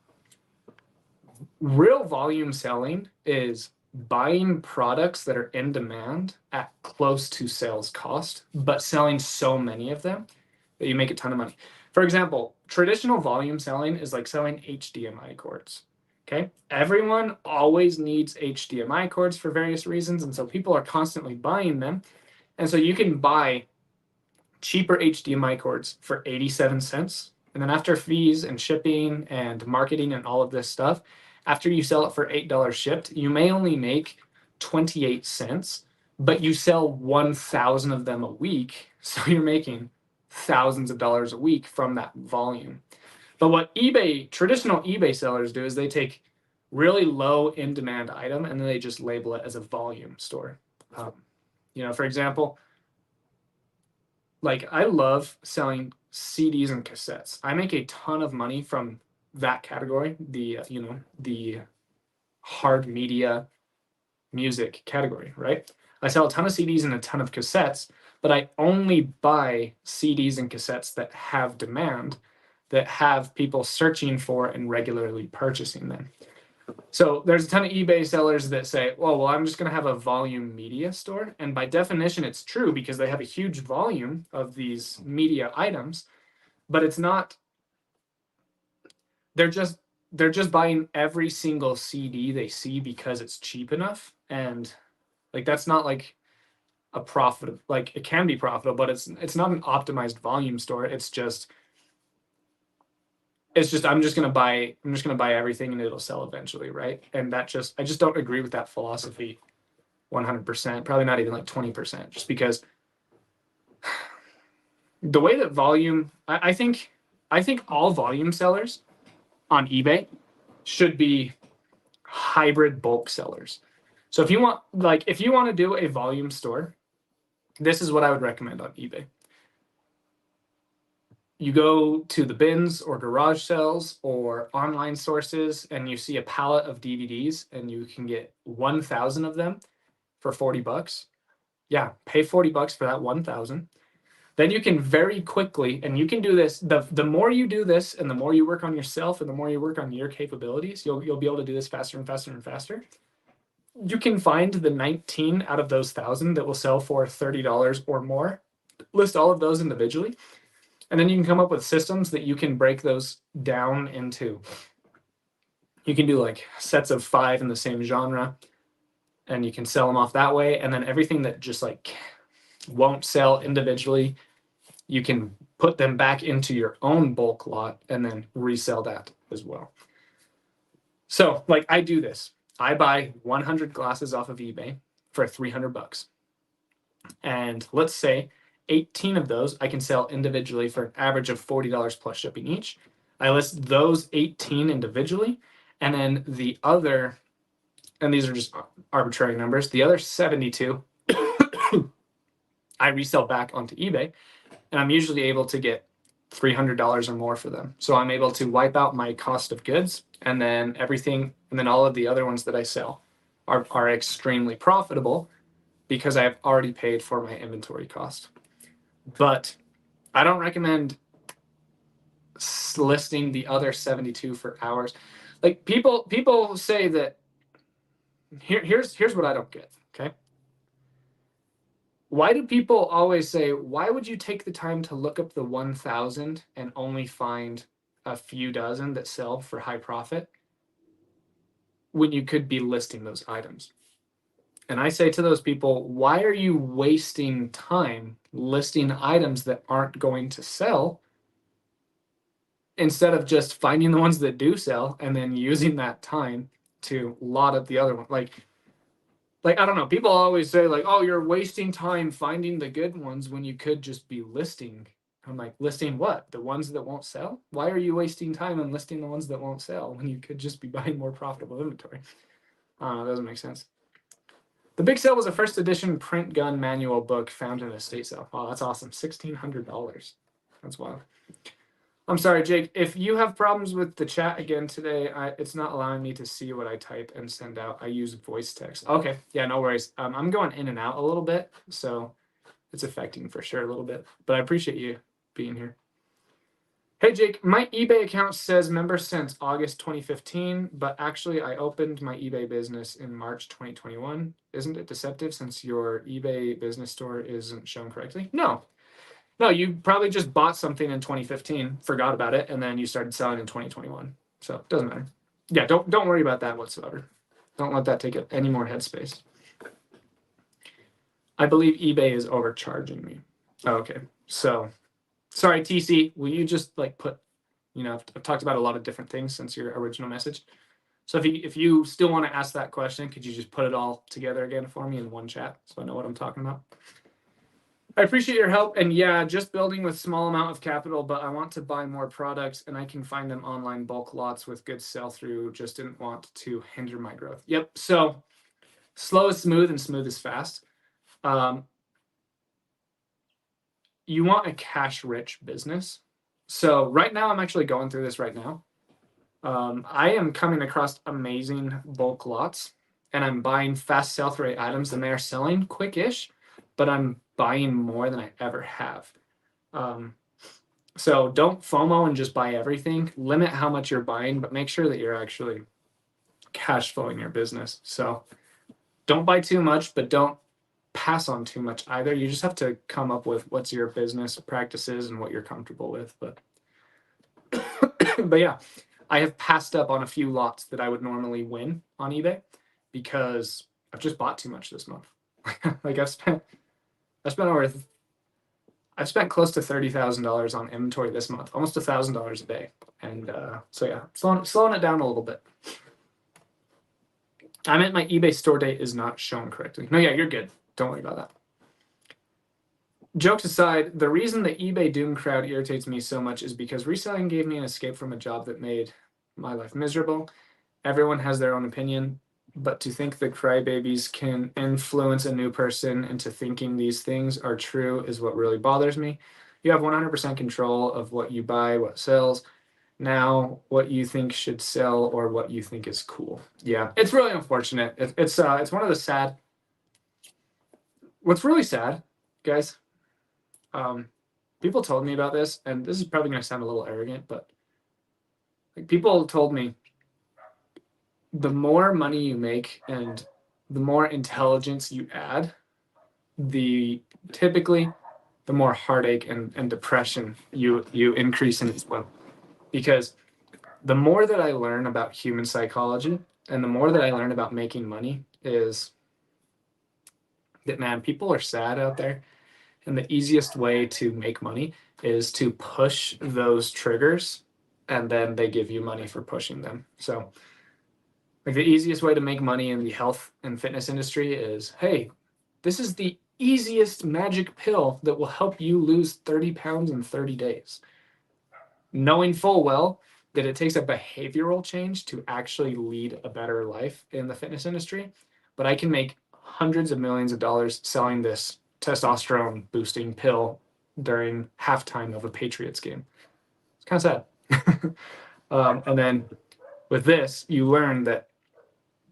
real volume selling is buying products that are in demand at close to sales cost, but selling so many of them that you make a ton of money. For example, traditional volume selling is like selling HDMI cords. Okay, everyone always needs HDMI cords for various reasons, and so people are constantly buying them. And so you can buy cheaper HDMI cords for 87 cents. And then after fees and shipping and marketing and all of this stuff, after you sell it for $8 shipped, you may only make 28 cents, but you sell 1,000 of them a week. So you're making thousands of dollars a week from that volume. But what traditional eBay sellers do is they take really low in-demand item and then they just label it as a volume store. For example, like I love selling CDs and cassettes. I make a ton of money from that category, the hard media music category, right? I sell a ton of CDs and a ton of cassettes, but I only buy CDs and cassettes that have demand, that have people searching for and regularly purchasing them. So there's a ton of eBay sellers that say, well, I'm just going to have a volume media store. And by definition, it's true because they have a huge volume of these media items, but it's not they're just buying every single CD they see because it's cheap enough, and like that's not like a profit. Like it can be profitable, but it's not an optimized volume store. It's just I'm just gonna buy everything and it'll sell eventually, right? And I just don't agree with that philosophy 100%. Probably not even like 20%, just because the way that volume, I think all volume sellers on eBay should be hybrid bulk sellers. So if you want to do a volume store, this is what I would recommend on eBay. You go to the bins or garage sales or online sources and you see a pallet of DVDs and you can get 1,000 of them for $40. Yeah, pay $40 for that 1,000. Then you can very quickly, and you can do this, the more you do this and the more you work on yourself and the more you work on your capabilities, you'll be able to do this faster and faster and faster. You can find the 19 out of those 1,000 that will sell for $30 or more. List all of those individually. And then you can come up with systems that you can break those down into. You can do like sets of 5 in the same genre, and you can sell them off that way. And then everything that just like won't sell individually, you can put them back into your own bulk lot and then resell that as well. So like I do this. I buy 100 glasses off of eBay for $300. And let's say 18 of those I can sell individually for an average of $40 plus shipping each. I list those 18 individually, and then the other, and these are just arbitrary numbers, the other 72 I resell back onto eBay, and I'm usually able to get $300 or more for them. So I'm able to wipe out my cost of goods, and then all of the other ones that I sell are extremely profitable because I've already paid for my inventory cost. But I don't recommend listing the other 72 for hours. Like people say that here's what I don't get, okay? Why do people always say, why would you take the time to look up the 1,000 and only find a few dozen that sell for high profit when you could be listing those items? And I say to those people, why are you wasting time listing items that aren't going to sell instead of just finding the ones that do sell and then using that time to lot up the other one? Like I don't know, people always say like, oh, you're wasting time finding the good ones when you could just be listing. I'm like, listing what? The ones that won't sell? Why are you wasting time on listing the ones that won't sell when you could just be buying more profitable inventory? I don't know, it doesn't make sense. The Big Sale was a first edition print gun manual book found in a estate sale. Wow, that's awesome. $1,600. That's wild. I'm sorry, Jake. If you have problems with the chat again today, it's not allowing me to see what I type and send out. I use voice text. Okay, yeah, no worries. I'm going in and out a little bit, so it's affecting for sure a little bit. But I appreciate you being here. Hey, Jake, my eBay account says member since August 2015, but actually I opened my eBay business in March 2021. Isn't it deceptive since your eBay business store isn't shown correctly? No, you probably just bought something in 2015, forgot about it, and then you started selling in 2021. So it doesn't matter. Yeah, don't worry about that whatsoever. Don't let that take up any more headspace. I believe eBay is overcharging me. Oh, okay, so sorry, TC. Will you just like put, I've talked about a lot of different things since your original message. So if you still want to ask that question, could you just put it all together again for me in one chat so I know what I'm talking about? I appreciate your help. And yeah, just building with small amount of capital, but I want to buy more products and I can find them online bulk lots with good sell through. Just didn't want to hinder my growth. Yep. So slow is smooth and smooth is fast. You want a cash rich business. So right now I'm actually going through this right now. I am coming across amazing bulk lots and I'm buying fast sell through rate items and they are selling quick-ish, but I'm buying more than I ever have. So don't FOMO and just buy everything. Limit how much you're buying, but make sure that you're actually cash flowing your business. So don't buy too much, but don't pass on too much either. You just have to come up with what's your business practices and what you're comfortable with. But yeah, I have passed up on a few lots that I would normally win on eBay because I've just bought too much this month. Like I've spent close to $30,000 on inventory this month, almost $1,000 a day, and so yeah, slowing it down a little bit. I meant my eBay store date is not shown correctly. No, yeah, you're good. Don't worry about that. Jokes aside, the reason the eBay doom crowd irritates me so much is because reselling gave me an escape from a job that made my life miserable. Everyone has their own opinion, but to think that crybabies can influence a new person into thinking these things are true is what really bothers me. You have 100% control of what you buy, what sells. Now, what you think should sell or what you think is cool. Yeah, it's really unfortunate. It's one of the sad. What's really sad, guys. People told me about this, and this is probably going to sound a little arrogant, but like people told me the more money you make and the more intelligence you add, typically the more heartache and depression you increase in as well. Because the more that I learn about human psychology and the more that I learn about making money is that, man, people are sad out there. And the easiest way to make money is to push those triggers, and then they give you money for pushing them. So like the easiest way to make money in the health and fitness industry is, hey, this is the easiest magic pill that will help you lose 30 pounds in 30 days. Knowing full well that it takes a behavioral change to actually lead a better life in the fitness industry. But I can make hundreds of millions of dollars selling this testosterone boosting pill during halftime of a Patriots game. It's kind of sad. And then with this, you learn that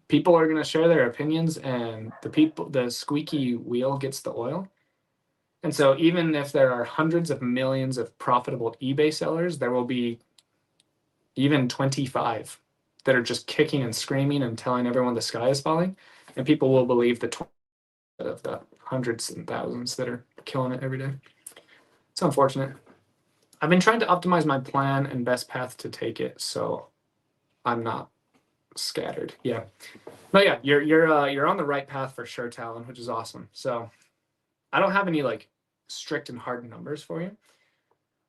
people are going to share their opinions, and the squeaky wheel gets the oil. And so even if there are hundreds of millions of profitable eBay sellers, there will be even 25 that are just kicking and screaming and telling everyone the sky is falling. And people will believe the of the hundreds and thousands that are killing it every day. It's unfortunate. I've been trying to optimize my plan and best path to take it, so I'm not scattered. Yeah. But yeah, you're on the right path for sure, Talon, which is awesome. So I don't have any like strict and hard numbers for you,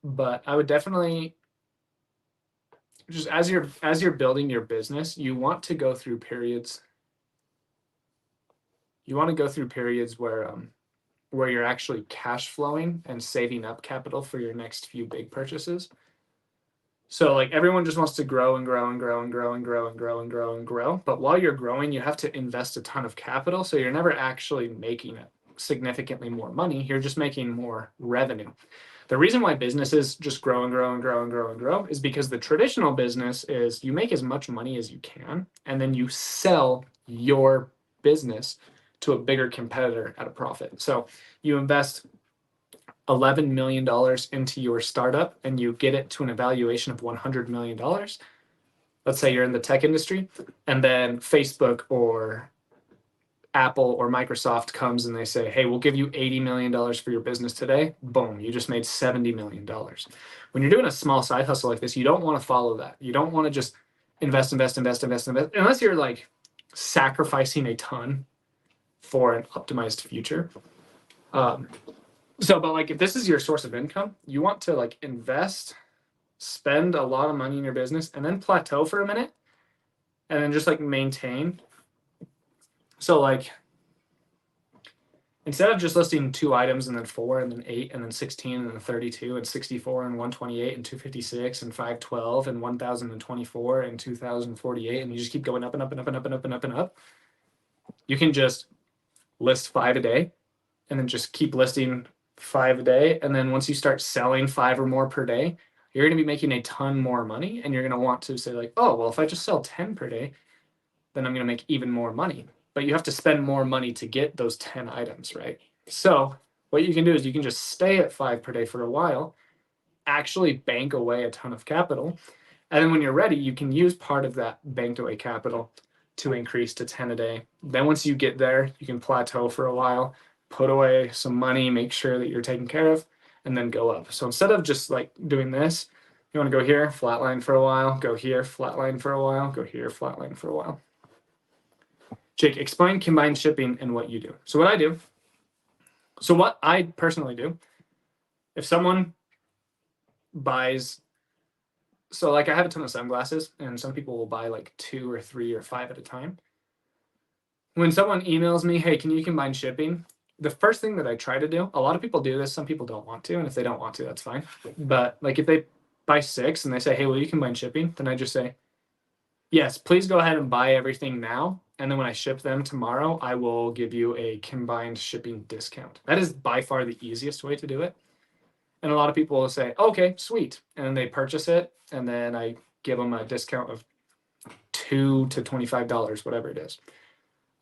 but I would definitely just as you're building your business, you want to go through periods. You want to go through periods where you're actually cash flowing and saving up capital for your next few big purchases. So like everyone just wants to grow and grow and grow and grow and grow and grow and grow and grow. But while you're growing, you have to invest a ton of capital. So you're never actually making significantly more money. You're just making more revenue. The reason why businesses just grow and grow and grow and grow and grow is because the traditional business is you make as much money as you can, and then you sell your business to a bigger competitor at a profit. So you invest $11 million into your startup and you get it to an evaluation of $100 million. Let's say you're in the tech industry, and then Facebook or Apple or Microsoft comes and they say, hey, we'll give you $80 million for your business today. Boom, you just made $70 million. When you're doing a small side hustle like this, you don't want to follow that. You don't want to just invest, unless you're like sacrificing a ton for an optimized future. But like if this is your source of income, you want to like invest, spend a lot of money in your business, and then plateau for a minute, and then just like maintain. So like instead of just listing 2 items and then 4 and then 8 and then 16 and then 32 and 64 and 128 and 256 and 512 and 1024 and 2048, and you just keep going up and up and up and up and up and up and up, you can just list 5 a day and then just keep listing 5 a day. And then once you start selling 5 or more per day, you're going to be making a ton more money, and you're going to want to say like, oh, well, if I just sell 10 per day, then I'm going to make even more money. But you have to spend more money to get those 10 items, right? So what you can do is you can just stay at 5 per day for a while, actually bank away a ton of capital. And then when you're ready, you can use part of that banked away capital to increase to 10 a day. Then once you get there, you can plateau for a while, put away some money, make sure that you're taken care of, and then go up. So instead of just like doing this, You want to go here, flatline for a while, go here, flatline for a while, go here, flatline for a while. Jake, explain combined shipping and what you do. So what I personally do, if someone buys, so like I have a ton of sunglasses and some people will buy like 2 or 3 or 5 at a time. When someone emails me, hey, can you combine shipping? The first thing that I try to do, a lot of people do this, some people don't want to, and if they don't want to, that's fine. But like if they buy 6 and they say, hey, will you combine shipping? Then I just say, yes, please go ahead and buy everything now. And then when I ship them tomorrow, I will give you a combined shipping discount. That is by far the easiest way to do it. And a lot of people will say, okay, sweet. And then they purchase it. And then I give them a discount of $2 to $25, whatever it is.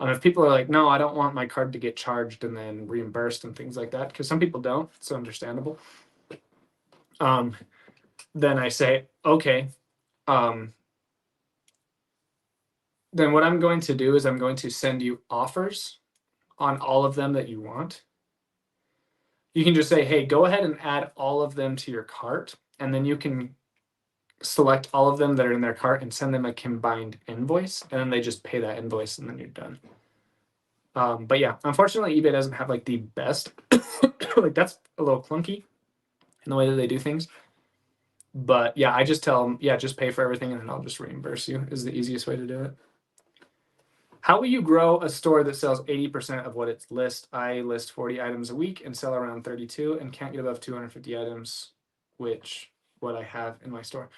If people are like, no, I don't want my card to get charged and then reimbursed and things like that, because some people don't, it's understandable. Then I say, okay, then what I'm going to do is I'm going to send you offers on all of them that you want. You can just say, hey, go ahead and add all of them to your cart, and then you can select all of them that are in their cart and send them a combined invoice, and then they just pay that invoice and then you're done. But yeah, unfortunately, eBay doesn't have like the best, like that's a little clunky in the way that they do things. But yeah, I just tell them, yeah, just pay for everything and then I'll just reimburse you is the easiest way to do it. How will you grow a store that sells 80% of what it lists? I list 40 items a week and sell around 32 and can't get above 250 items, which what I have in my store.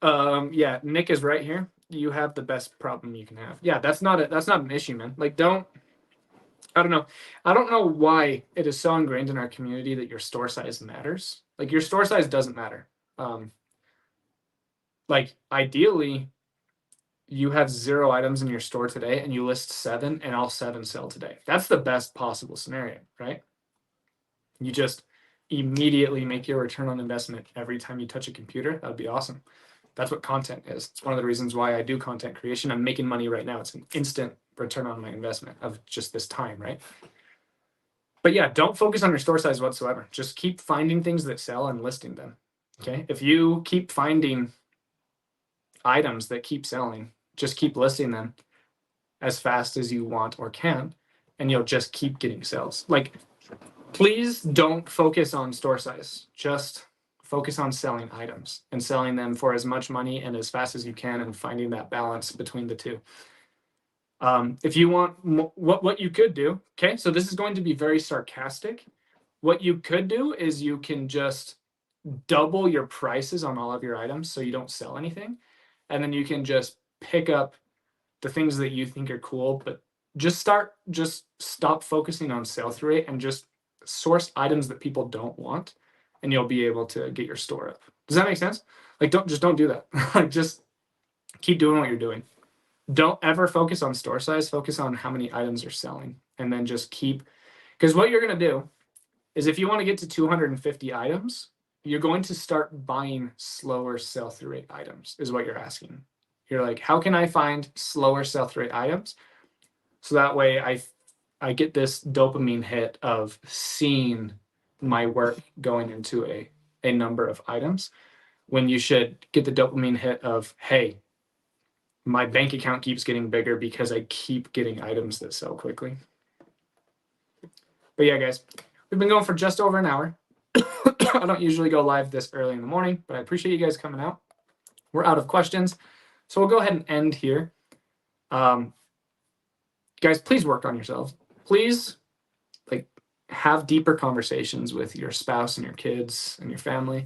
Yeah, Nick is right here. You have the best problem you can have. Yeah, that's not an issue, man. Like I don't know why it is so ingrained in our community that your store size matters. Like your store size doesn't matter. Like ideally you have 0 items in your store today and you list 7 and all 7 sell today. That's the best possible scenario, right? You just immediately make your return on investment every time you touch a computer. That would be awesome. That's what content is. It's one of the reasons why I do content creation. I'm making money right now. It's an instant return on my investment of just this time, right? But yeah, don't focus on your store size whatsoever. Just keep finding things that sell and listing them. Okay. If you keep finding items that keep selling, just keep listing them as fast as you want or can, and you'll just keep getting sales. Like, please don't focus on store size. Just focus on selling items and selling them for as much money and as fast as you can and finding that balance between the two. If you want what you could do, okay, so this is going to be very sarcastic. What you could do is you can just double your prices on all of your items so you don't sell anything. And then you can just pick up the things that you think are cool, but just stop focusing on sell-through rate and just source items that people don't want, and you'll be able to get your store up. Does that make sense? Like don't do that. Like just keep doing what you're doing. Don't ever focus on store size, focus on how many items are selling, and then just keep, because what you're going to do is if you want to get to 250 items, you're going to start buying slower sell-through rate items is what you're asking. You're like, how can I find slower sell-through rate items? So that way I get this dopamine hit of seeing my work going into a number of items, when you should get the dopamine hit of, hey, my bank account keeps getting bigger because I keep getting items that sell quickly. But yeah, guys, we've been going for just over an hour. I don't usually go live this early in the morning, but I appreciate you guys coming out. We're out of questions, so we'll go ahead and end here. Guys, please work on yourselves. Please, like, have deeper conversations with your spouse and your kids and your family.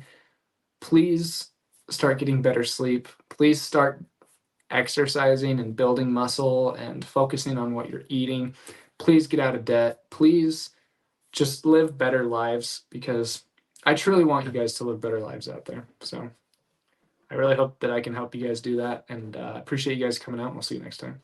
Please start getting better sleep. Please start exercising and building muscle and focusing on what you're eating. Please get out of debt. Please just live better lives, because I truly want you guys to live better lives out there. So I really hope that I can help you guys do that, and appreciate you guys coming out, and we'll see you next time.